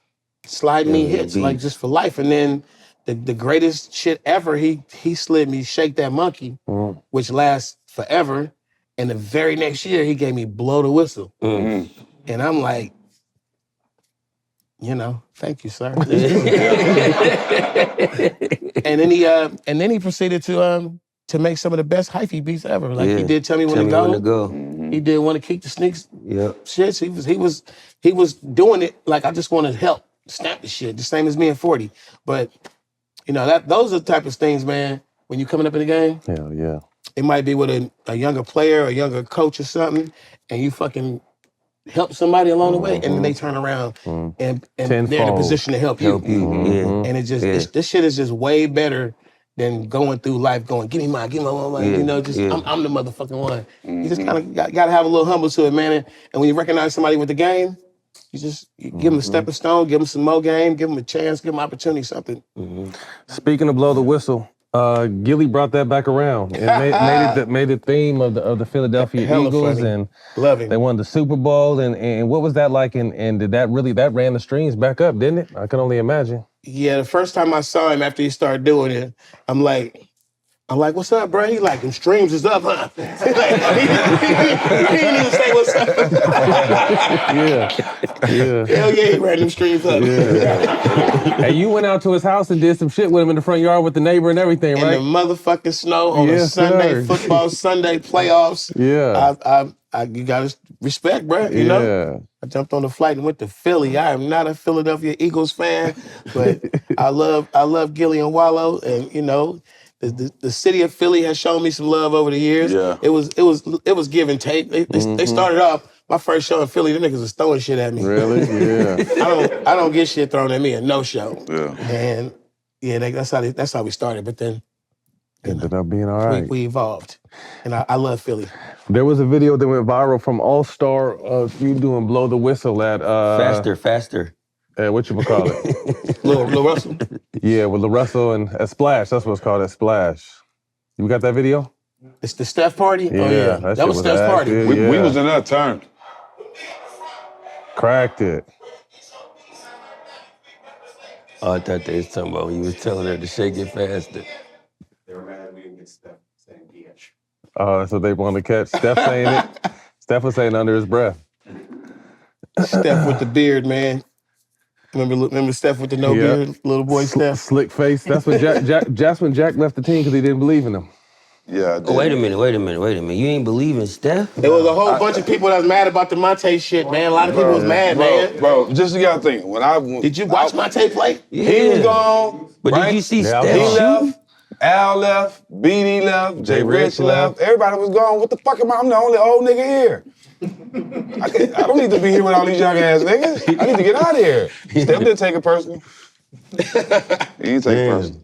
sliding me hits, like just for life. And then the greatest shit ever, he slid me Shake That Monkey, which lasts forever. And the very next year, he gave me Blow the Whistle. And I'm like, thank you, sir. And then he proceeded to make some of the best hyphy beats ever. Like he did Tell Me When to Go. He did Want to Keep the Sneaks. Shit. So he was doing it like I just wanted help. Stamp the shit, the same as me and 40. But those are the type of things, man, when you coming up in the game. Hell yeah. It might be with a younger player, a younger coach or something, and you fucking help somebody along the way, and then they turn around and they're in a position to help you. And it just this shit is just way better than going through life going, give me mine. I'm the motherfucking one. You just kind of got to have a little humble to it, man. And when you recognize somebody with the game, you give them a stepping stone, give them some more game, give them a chance, give them opportunity, something. Speaking of Blow the Whistle, Gillie brought that back around and made it theme of the Philadelphia Eagles, funny. and Love him. They won the Super Bowl, and what was that like? And did that ran the streams back up, didn't it? I can only imagine. Yeah, the first time I saw him after he started doing it, I'm like, what's up, bro? He like, them streams is up, huh? he didn't even say what's up. Yeah. Hell yeah, he ran them streams up. Hey, you went out to his house and did some shit with him in the front yard with the neighbor and everything, right? In the motherfucking snow on a Sunday, football Sunday playoffs. Yeah. you gotta respect, bro. You know, I jumped on the flight and went to Philly. I am not a Philadelphia Eagles fan, but I love Gillie and Wallow, and you know, the city of Philly has shown me some love over the years. Yeah. It was give and take. They started off my first show in Philly. Them niggas was throwing shit at me. Really? Yeah. I don't get shit thrown at me. A no show. Yeah. And yeah, that's how we started. But then Ended up being all right. we evolved, and I love Philly. There was a video that went viral from All Star. You doing blow the whistle at Faster. What you call it? Lil Russell. Yeah, with Lil Russell and at Splash. That's what it's called, at Splash. You got that video? It's the Steph party. Yeah, Oh yeah, that was Steph's party. good, We yeah. was in that turn. Cracked it. Oh, I thought they was talking about when you was telling her to shake it faster. They were mad at me and get Steph saying bitch. That's what they wanted to catch. Steph saying it. Steph was saying under his breath. Steph with the beard, man. Remember Steph with the no beard, little boy Steph. Slick face. That's when Jack left the team because he didn't believe in him. Yeah, I did. Oh, wait a minute. You ain't believe in Steph? There was a whole bunch of people that was mad about the Monte shit, man. A lot of people was mad, man. Bro, just you gotta think. Did you watch Monte play? He was gone. But right? did you see Yeah, Steph He shoot? left. Al left. BD left. Jay Rich left. Everybody was gone. What the fuck am I? I'm the only old nigga here. I don't need to be here with all these young ass niggas. I need to get out of here. Steph didn't take it personal. He didn't take it personal.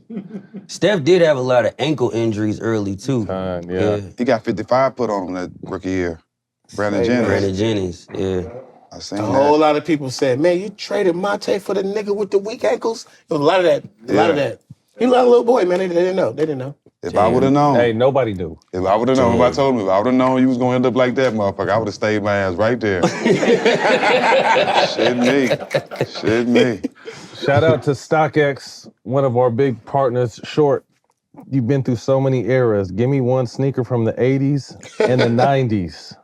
Steph did have a lot of ankle injuries early, too. Yeah. He got 55 put on him that rookie year. Brandon Jennings. Brandon Jennings, yeah. I seen A that. whole lot of people said, man, you traded Monte for the nigga with the weak ankles? There was a lot of that. A lot of that. He was a little boy, man. They didn't know. If I would have known. Hey, nobody do. If I would have known, if I told him, if I would have known you was gonna end up like that, motherfucker, I would have stayed my ass right there. Shit me. Shout out to StockX, one of our big partners. Short, you've been through so many eras. Give me one sneaker from the 80s and the 90s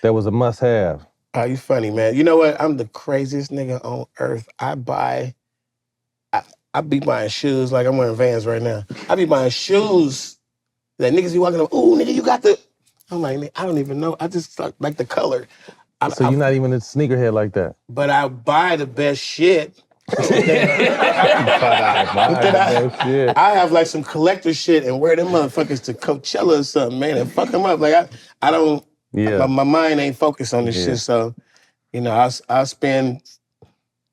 that was a must-have. Oh, you funny, man. You know what? I'm the craziest nigga on earth. I be buying shoes like I'm wearing Vans right now. I be buying shoes that niggas be walking up, ooh, nigga, you got the... I'm like, nigga, I don't even know. I just like the color. So you're not even a sneakerhead like that? But I buy the best shit. I have like some collector shit and wear them motherfuckers to Coachella or something, man, and fuck them up. Like I don't... Yeah. My mind ain't focused on this shit, so, you know, I spend...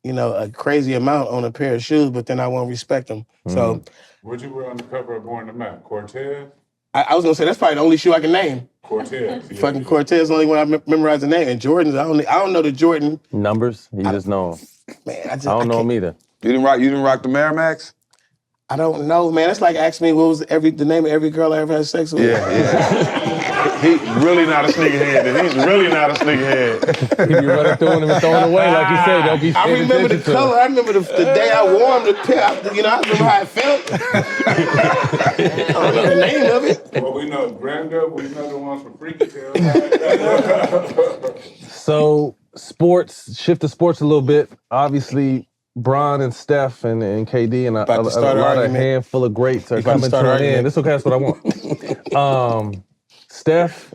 a crazy amount on a pair of shoes, but then I won't respect them. So, What'd you wear on the cover of Born to Map? Cortez? I was gonna say that's probably the only shoe I can name. Cortez. Yeah. Fucking Cortez is the only one I memorize the name. And Jordans, I don't know the Jordan. Numbers? You just know them. Man, I don't know them either. You didn't rock the Merrimax? I don't know, man. That's like asking me what was the name of every girl I ever had sex with. Yeah. He really not a sneakerhead. He's really not a sneakerhead. He be running through them and throwing away, like you said. Don't be I remember the color. I remember the day I wore them, the pair. I remember how it felt. I don't know the name of it. Well, we know Brenda. We know the ones from Freaky Tale. So, shift to sports a little bit. Obviously, Bron and Steph and KD and a lot of handful of greats are coming to an end. It's okay, that's what I want.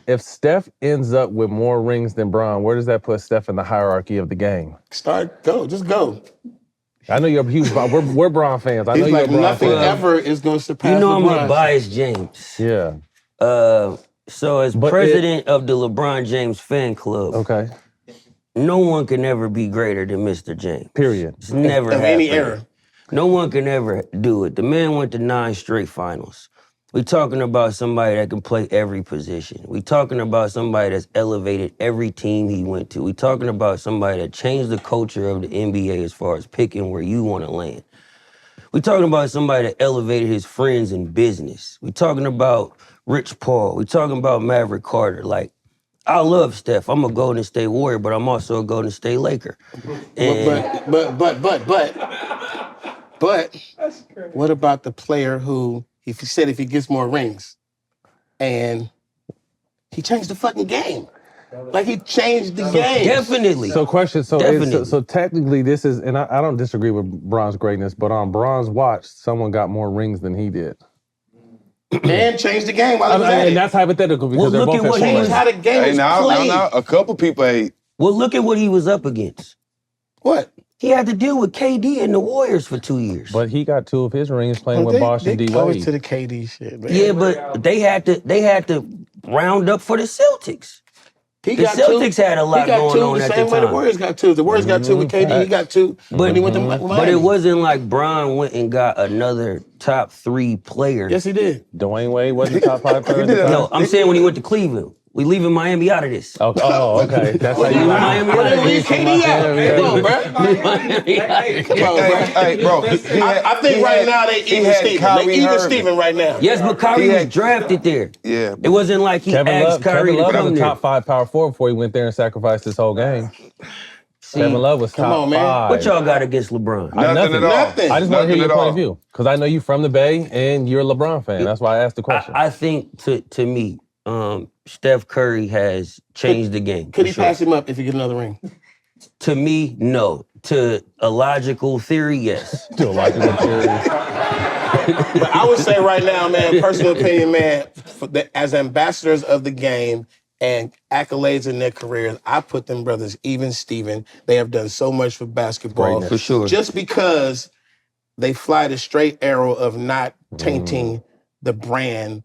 If Steph ends up with more rings than Bron, where does that put Steph in the hierarchy of the game? Just go. I know you're a huge Bron. We're Bron fans. I know He's you're like a Bron nothing fan. ever is gonna surpass. You know I'm LeBron. a biased James. Yeah. So as president of the LeBron James fan club, Okay. no one can ever be greater than Mr. James. Period. It's never Of any happened. era. No one can ever do it. The man went to 9 straight finals. We talking about somebody that can play every position. We talking about somebody that's elevated every team he went to. We talking about somebody that changed the culture of the NBA as far as picking where you want to land. We talking about somebody that elevated his friends in business. We talking about Rich Paul. We talking about Maverick Carter. Like, I love Steph. I'm a Golden State Warrior, but I'm also a Golden State Laker. And But what about the player who, if he gets more rings, and he changed the fucking game? Like, he changed the game. Definitely. So question, Definitely. so technically this is, and I don't disagree with Bron's greatness, but on Bron's watch, someone got more rings than he did. and changed the game while he was at and it. that's hypothetical because Well, they're look both at what he Changed was- how the game Hey, was now, played. a couple people ain't. Well, look at what he was up against. What? He had to deal with KD and the Warriors for 2 years. But he got 2 of his rings playing with Bosh and they D always Wade. to the KD shit, man. Yeah, but they had to round up for the Celtics. He The got Celtics two. had a lot He got going two on the at same the way the time. Warriors got two. The Warriors got two with KD. He got two when he went to Miami. But it wasn't like Bron went and got another top 3 player. Yes, he did. Dwayne Wade wasn't the top 5 player. at the time? No, I'm saying when he went to Cleveland. We leaving Miami out of this. Oh, okay. That's how you Leaving like Miami Where out they of leave this. KD out? Come on, bro. Miami out of this. Come on, bro. Hey, bro. I think right now they even Steven. They even Steven right now. Yes, but Kyrie He was had- drafted there. Yeah. It wasn't like he asked Kyrie Kevin to Love come was a there. top 5 power forward before he went there and sacrificed his whole game. Kevin Love was Come top on, man. 5. What y'all got against LeBron? Nothing at all. Nothing. I just want to hear Nothing your at point all. of view because I know you from the Bay and you're a LeBron fan. That's why I asked the question. I think to me, Steph Curry has changed the game. Could for he sure. pass him up if he get another ring? To me, no. To a logical theory, yes. To a logical theory. But I would say right now, man, personal opinion, man, as ambassadors of the game and accolades in their careers, I put them brothers, even Steven, they have done so much for basketball. Greatness. For sure. Just because they fly the straight arrow of not tainting the brand,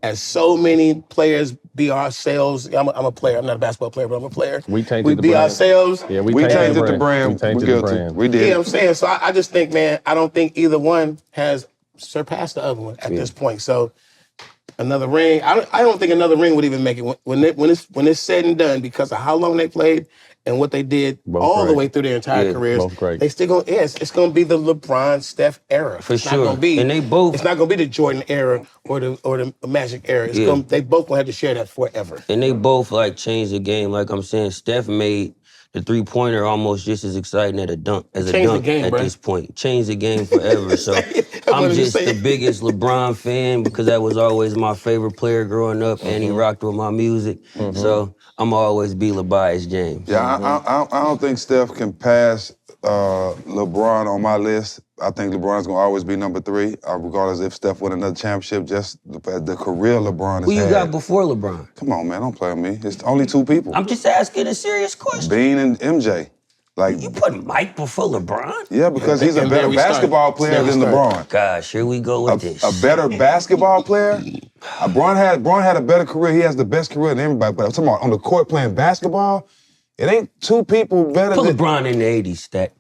as so many players be ourselves. I'm a player. I'm not a basketball player, but I'm a player. We tainted We the be brand. ourselves. Yeah, We changed the brand. We We tainted the guilty. brand. We You know did. what I'm saying? So I just think, man, I don't think either one has surpassed the other one at this point. So another ring, I don't think another ring would even make it when it's said and done because of how long they played and what they did Both all the great. way through their entire Yeah, careers. both great. They still gonna it's gonna be the LeBron Steph era. For It's not sure. gonna be, And they both- It's not gonna be the Jordan era or the Magic era. It's Yeah. they both gonna have to share that forever. And they both like changed the game. Like I'm saying, Steph made the 3-pointer almost just as exciting as a dunk Changed the game, at bruh. this point. Changed the game forever. So I'm wanted to just say the it. biggest LeBron fan because that was always my favorite player growing up, and he rocked with my music. So I'm always be LeBron James. Yeah, I don't think Steph can pass LeBron on my list. I think LeBron's gonna always be number 3, regardless if Steph win another championship. Just the career LeBron has Who you had. got before LeBron? Come on, man, don't play with me. It's only 2 people: I'm just asking a serious question. Bean and MJ. Like, You put Mike before LeBron? yeah, because he's a And there better we start. basketball player There we than start. LeBron. Gosh, here we go with this. A better basketball player. Bron had a better career. He has the best career than everybody. But I'm talking about on the court playing basketball. It ain't 2 people better Put than LeBron in the 80s, Stak.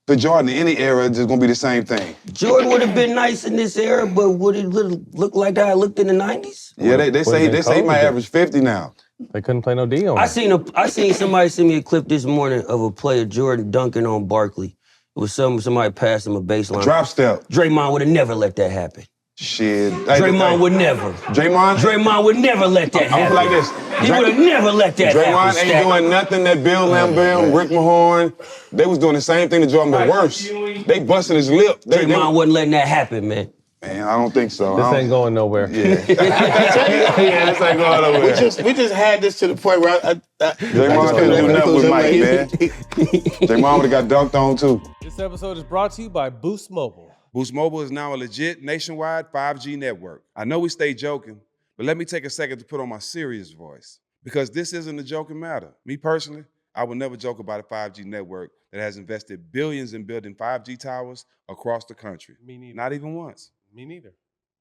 But Jordan. In any era, it's just gonna be the same thing. Jordan would have been nice in this era, but would it look like how it looked in the 90s? Yeah, they say he might average 50 now. They couldn't play no D on I him. seen somebody send me a clip this morning of a player, Jordan, dunking on Barkley. It was somebody passed him a baseline. Drop step. Draymond would have never let that happen. Shit. Draymond would never. Draymond would never let that I'm happen. like this. He would have never let that Draymond happen. ain't Stak. doing nothing that Bill Lambert, Rick Mahorn, they was doing the same thing to Jordan, but worse. They busting his lip. Draymond wasn't letting that happen, man. Man, I don't think so. This ain't going nowhere. Yeah. Yeah, this ain't going nowhere. We just had this to the point where Draymond couldn't do nothing with Mike, man. Draymond would've got dunked on too. This episode is brought to you by Boost Mobile. Boost Mobile is now a legit nationwide 5G network. I know we stay joking, but let me take a second to put on my serious voice. Because this isn't a joking matter. Me personally, I would never joke about a 5G network that has invested billions in building 5G towers across the country. Me neither. Not even once. Me neither.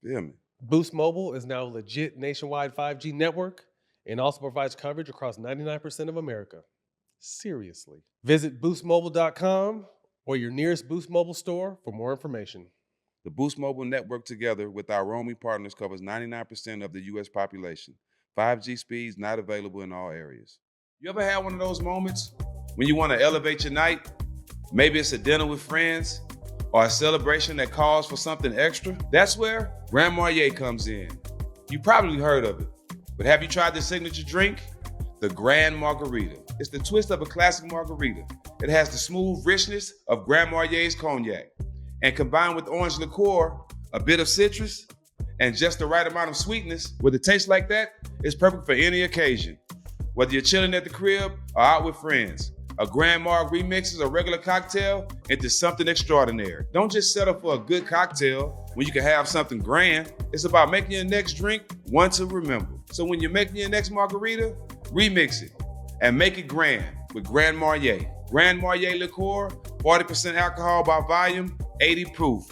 Feel me? Boost Mobile is now a legit nationwide 5G network and also provides coverage across 99% of America. Seriously. Visit boostmobile.com or your nearest Boost Mobile store for more information. The Boost Mobile network together with our roaming partners covers 99% of the U.S. population. 5G speeds not available in all areas. You ever had one of those moments when you want to elevate your night? Maybe it's a dinner with friends or a celebration that calls for something extra? That's where Grand Marnier comes in. You probably heard of it, but have you tried the signature drink? The Grand Margarita. It's the twist of a classic margarita. It has the smooth richness of Grand Marnier's cognac. And combined with orange liqueur, a bit of citrus, and just the right amount of sweetness, with a taste like that, it's perfect for any occasion. Whether you're chilling at the crib or out with friends, A Grand Marg remixes a regular cocktail into something extraordinary. Don't just settle for a good cocktail when you can have something grand. It's about making your next drink one to remember. So when you're making your next margarita, remix it and make it grand with Grand Marnier. Grand Marnier liqueur, 40% alcohol by volume, 80 proof.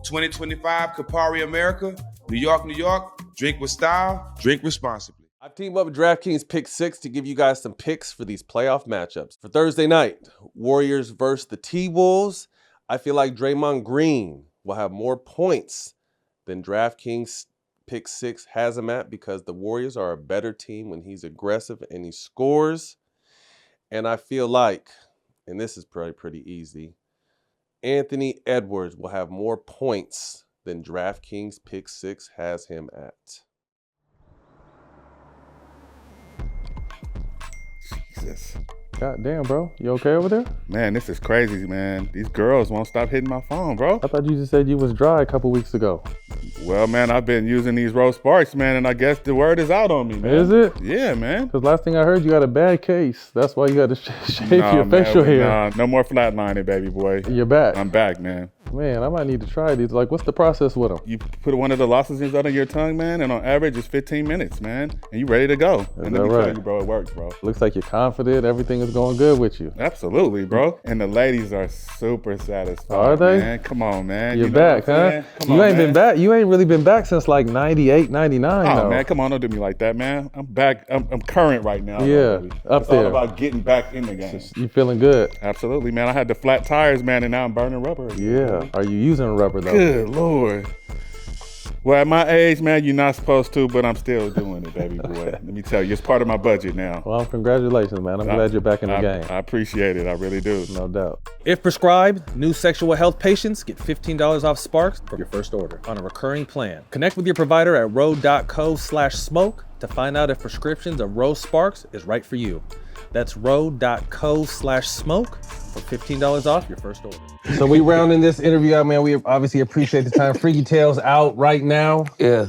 2025 Campari America, New York, New York. Drink with style, drink responsibly. I've teamed up with DraftKings Pick 6 to give you guys some picks for these playoff matchups. For Thursday night, Warriors versus the T-Wolves. I feel like Draymond Green will have more points than DraftKings Pick 6 has him at because the Warriors are a better team when he's aggressive and he scores. And I feel like, and this is probably pretty easy, Anthony Edwards will have more points than DraftKings Pick 6 has him at. Jesus. God damn, bro. You okay over there? Man, this is crazy, man. These girls won't stop hitting my phone, bro. I thought you just said you was dry a couple weeks ago. Well, man, I've been using these Rose Sparks, man, and I guess the word is out on me, man. Is it? Yeah, man. Because last thing I heard, you got a bad case. That's why you got to shave Nah, your man, facial hair. Nah, no more flatlining, baby boy. You're back. I'm back, man. Man, I might need to try these. Like, what's the process with them? You put one of the lozenges under your tongue, man, and on average, it's 15 minutes, man, and you ready to go. And let me tell you, bro, it works, bro. Looks like you're confident. Everything is going good with you. Absolutely, bro. And the ladies are super satisfied. Are they? Man. Come on, man. You're You know back, what I'm huh? saying? Come You on, ain't man. been back. You ain't really been back since like 98, 99, Oh though. man, come on, don't do me like that, man. I'm back. I'm current right now. Yeah, baby. up It's there. all about getting back in the game. You feeling good? Absolutely, man. I had the flat tires, man, and now I'm burning rubber. Yeah. Are you using rubber, though? Good Lord. Well, at my age, man, you're not supposed to, but I'm still doing it, baby boy. Let me tell you, it's part of my budget now. Well, congratulations, man. I'm glad you're back in the game. I appreciate it. I really do. No doubt. If prescribed, new sexual health patients get $15 off Sparks for your first order on a recurring plan. Connect with your provider at ro.co/smoke to find out if prescriptions of Ro Sparks is right for you. That's ro.co/smoke for $15 off your first order. So we rounding this interview out, man. We obviously appreciate the time. Freaky Tales out right now. Yeah.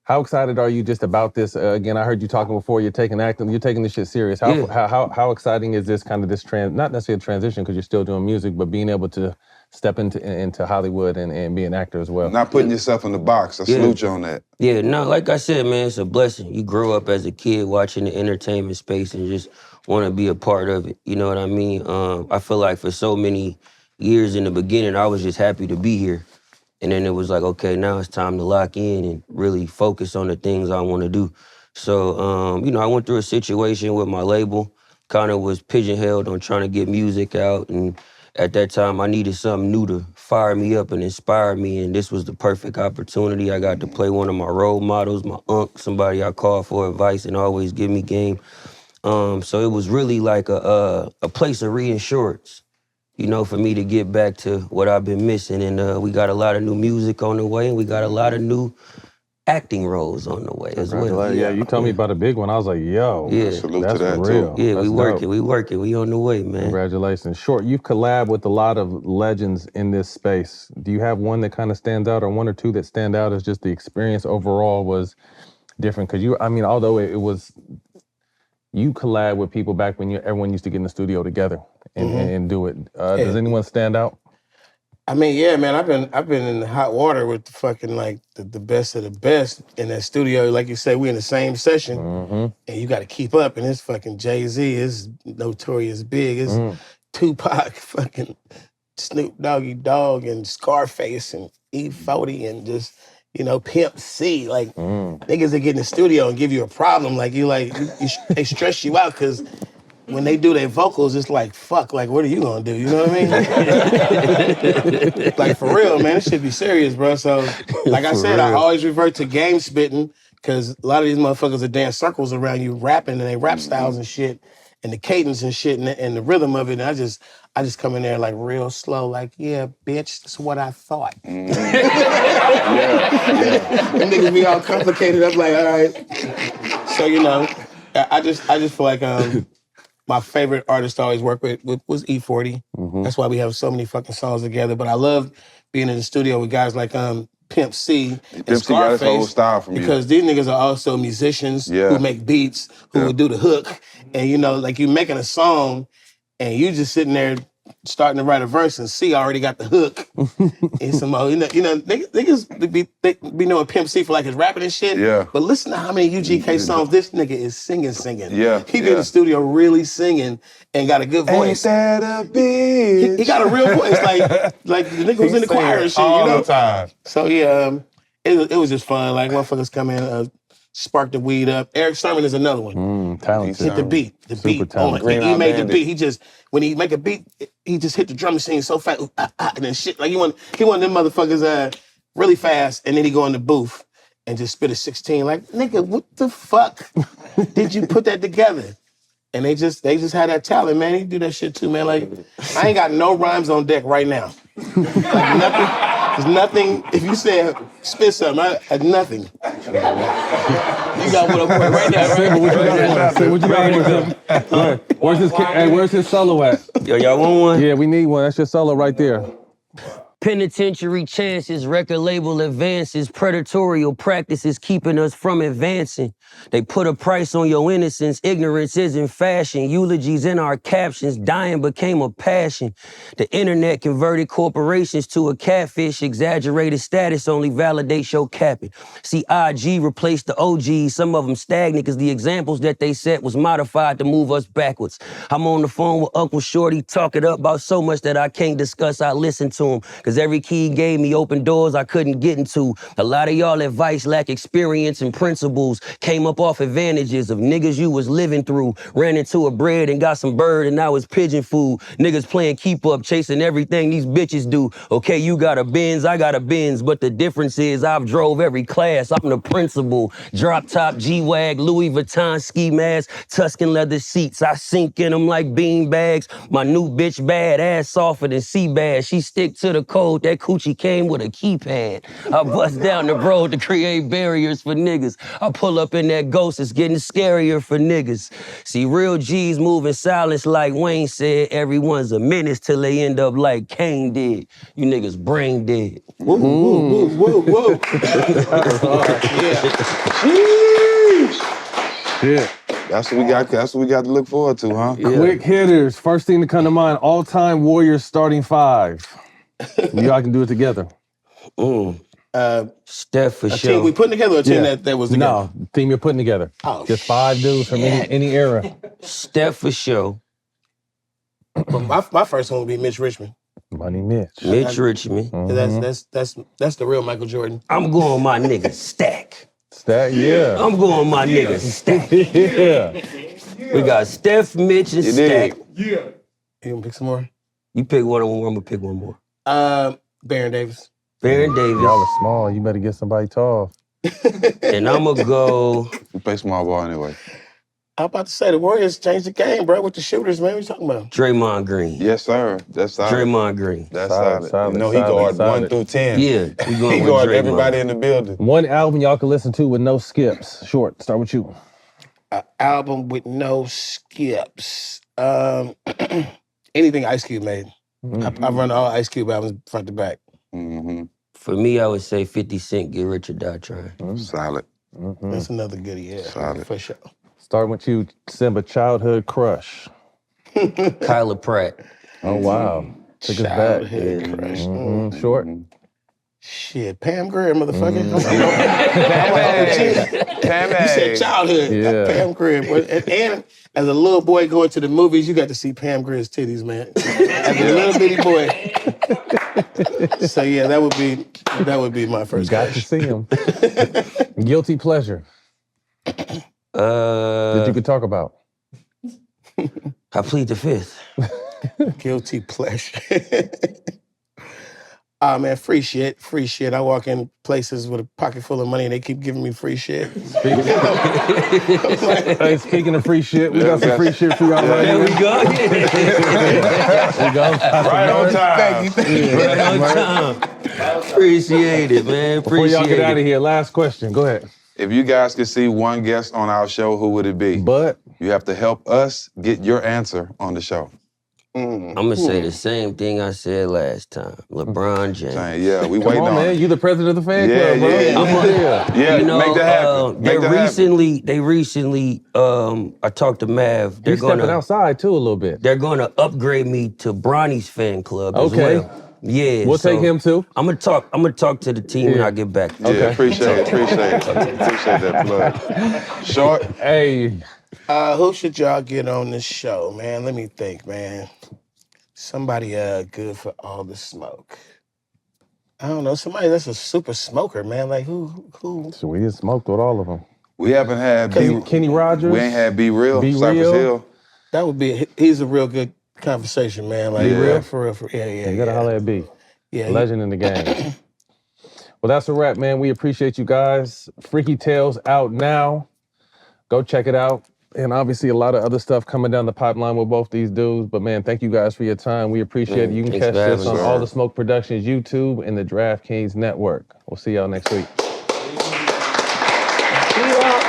How excited are you just about this? Again, I heard you talking before. You're taking this shit serious. How exciting is this kind of this not necessarily a transition because you're still doing music, but being able to step into Hollywood and be an actor as well? Not putting yourself in the box. I salute you on that. Yeah, no, like I said, man, it's a blessing. You grow up as a kid watching the entertainment space and just want to be a part of it. You know what I mean? I feel like for so many years in the beginning, I was just happy to be here. And then it was like, okay, now it's time to lock in and really focus on the things I want to do. So, I went through a situation with my label, kind of was pigeonholed on trying to get music out. And at that time, I needed something new to fire me up and inspire me. And this was the perfect opportunity. I got to play one of my role models, my uncle, somebody I call for advice and always give me game. So it was really like a place of reassurance, for me to get back to what I've been missing. And we got a lot of new music on the way, and we got a lot of new acting roles on the way as well. Yeah, you told me about a big one. I was like, yo, Salute that's to that, real. too. Yeah, That's we working, dope. we working, we on the way, man. Congratulations. Short, you've collabed with a lot of legends in this space. Do you have one that kind of stands out or one or two that stand out as just the experience overall was different? Because although it was, you collab with people back when everyone used to get in the studio together and do it. Does anyone stand out? I mean, yeah, man, I've been in the hot water with the fucking like the best of the best in that studio. Like you say, we in the same session, and you got to keep up. And it's fucking Jay-Z, it's Notorious Big, it's Tupac, fucking Snoop Doggy Dogg, and Scarface, and E40, and just Pimp C. Like niggas that get in the studio and give you a problem, like they stress you out because when they do their vocals, it's like, fuck, like, what are you gonna do? You know what I mean? Like, for real, man, this should be serious, bro. So, like I said, I always revert to game spitting, because a lot of these motherfuckers are dance circles around you rapping, and they rap styles and shit, and the cadence and shit, and the rhythm of it, and I just come in there like real slow, like, yeah, bitch, that's what I thought. Them niggas be all complicated. I'm like, all right. So, I just feel like my favorite artist to always work with was E40. That's why we have so many fucking songs together. But I love being in the studio with guys like Pimp C and Pimp C got his whole Scarface, style from you. because these niggas are also musicians who make beats, who would do the hook. And like you making a song and you just sitting there starting to write a verse, and C already got the hook. And some more, niggas be knowing Pimp C for like his rapping and shit. Yeah. But listen to how many UGK songs this nigga is singing. Yeah, He be in the studio really singing and got a good voice. Ain't that a bitch? He got a real voice, like the nigga was in the choir and shit, all you know? the time. So yeah, it was just fun. Like motherfuckers come in, spark the weed up. Eric Sermon is another one. Talented. Hit the beat. The Super beat. talented. He Green made Eye the beat. When he make a beat, he just hit the drum machine so fast, and then shit. Like he one of them motherfuckers really fast, and then he go in the booth and just spit a 16. Like, nigga, what the fuck did you put that together? And they just had that talent, man. He do that shit too, man. Like, I ain't got no rhymes on deck right now. Like nothing. There's nothing. If you said spit something, I had nothing. You got what I'm right now, right? What you got for him? Where's his solo at? Yo, y'all want one? Yeah, we need one. That's your solo right there. Penitentiary chances, record label advances, predatorial practices keeping us from advancing. They put a price on your innocence, ignorance isn't fashion. Eulogies in our captions, dying became a passion. The internet converted corporations to a catfish, exaggerated status only validates your capping. See, IG replaced the OGs, some of them stagnant because the examples that they set was modified to move us backwards. I'm on the phone with Uncle Shorty, talk it up about so much that I can't discuss, I listen to him. Cause every key he gave me opened doors I couldn't get into. A lot of y'all advice lack experience and principles. Came up off advantages of niggas you was living through. Ran into a bread and got some bird and now it's pigeon food. Niggas playing keep up, chasing everything these bitches do. Okay, you got a Benz, I got a Benz, but the difference is I've drove every class. I'm the principal. Drop top, G-Wag, Louis Vuitton ski mask, Tuscan leather seats. I sink in them like bean bags. My new bitch bad, ass softer than sea bass. She stick to the code. That coochie came with a keypad. I bust down the road to create barriers for niggas. I pull up in that ghost, it's getting scarier for niggas. See, real G's moving silence like Wayne said. Everyone's a menace till they end up like Kane did. You niggas brain dead. Whoa, whoa, whoa, whoa, whoa. Yeah. That's what we got. That's what we got to look forward to, huh? Yeah. Quick hitters. First thing to come to mind, all-time Warriors starting five. Y'all can do it together. Steph for A team sure. we putting together, or a team that was together? No, team you're putting together. Oh, Just five dudes from any era. Steph for sure. But my first one would be Mitch Richmond. Money Mitch. Mitch Richmond. That's the real Michael Jordan. I'm going my nigga Stak. Stak, yeah. I'm going my nigga Stak. Yeah. We got Steph, Mitch, and Stak. You gonna pick some more? You pick one, I'm gonna pick one more. Baron Davis. Baron Davis. Y'all are small. You better get somebody tall. And I'm gonna go. We play small ball anyway. I'm about to say the Warriors changed the game, bro, with the shooters, man. What you talking about? Draymond Green. Yes, sir. That's solid. Draymond Green. That's Solid, solid. You know, he solid, guard solid. 1 through 10. Yeah, we going He with guard Draymond. everybody in the building. One album y'all can listen to with no skips. Short, start with you. An album with no skips. Anything Ice Cube made. I run all Ice Cube albums front to back. Mm-hmm. For me, I would say 50 Cent, Get Rich or Die Trying. Solid. That's another goodie, yeah. Solid. For sure. Starting with you, Symba, childhood crush. Kyla Pratt. Oh, wow. Took us back. Childhood crush. Short. Shit, Pam Grier, motherfucker. You said childhood. Yeah. Pam Grier. And as a little boy going to the movies, you got to see Pam Grier's titties, man. As a little bitty boy. So yeah, that would be my first Got to crush. see him. Guilty pleasure that you could talk about. I plead the fifth. Guilty pleasure. Man, free shit. I walk in places with a pocket full of money and they keep giving me free shit. Hey, speaking of free shit, we got some free shit for y'all right There here. we go. We go. Right on time. Right on time. Appreciate it, man. Before y'all Appreciate get out of it. here, last question. Go ahead. If you guys could see one guest on our show, who would it be? But You have to help us get your answer on the show. I'm gonna say the same thing I said last time. LeBron James. Dang, yeah, we Come waiting on, on man. it. You the president of the fan Yeah, club, bro. yeah. Yeah, You know, make that happen. they Make that happen. recently, I talked to Mav. He's stepping outside too a little bit. They're gonna upgrade me to Bronny's fan club as Okay. well. Yeah, We'll take him too. I'm gonna talk to the team and I'll get back. Yeah, appreciate it. Appreciate that plug. Short. Hey. Who should y'all get on this show, man? Let me think, man. Somebody good for all the smoke. I don't know, somebody that's a super smoker, man. Like who? So we just smoked with all of them. We haven't had Kenny Rogers. We ain't had Be Real. Be Cypress Real. Hill. That would be. He's a real good conversation, man. Like Be real? for real. Yeah. You gotta holler at B. Yeah, Legend in the game. Well, that's a wrap, man. We appreciate you guys. Freaky Tales out now. Go check it out. And obviously a lot of other stuff coming down the pipeline with both these dudes. But man, thank you guys for your time. We appreciate it. You can Thanks catch for having this on us. All the Smoke Productions YouTube and the DraftKings Network. We'll see y'all next week. See y'all.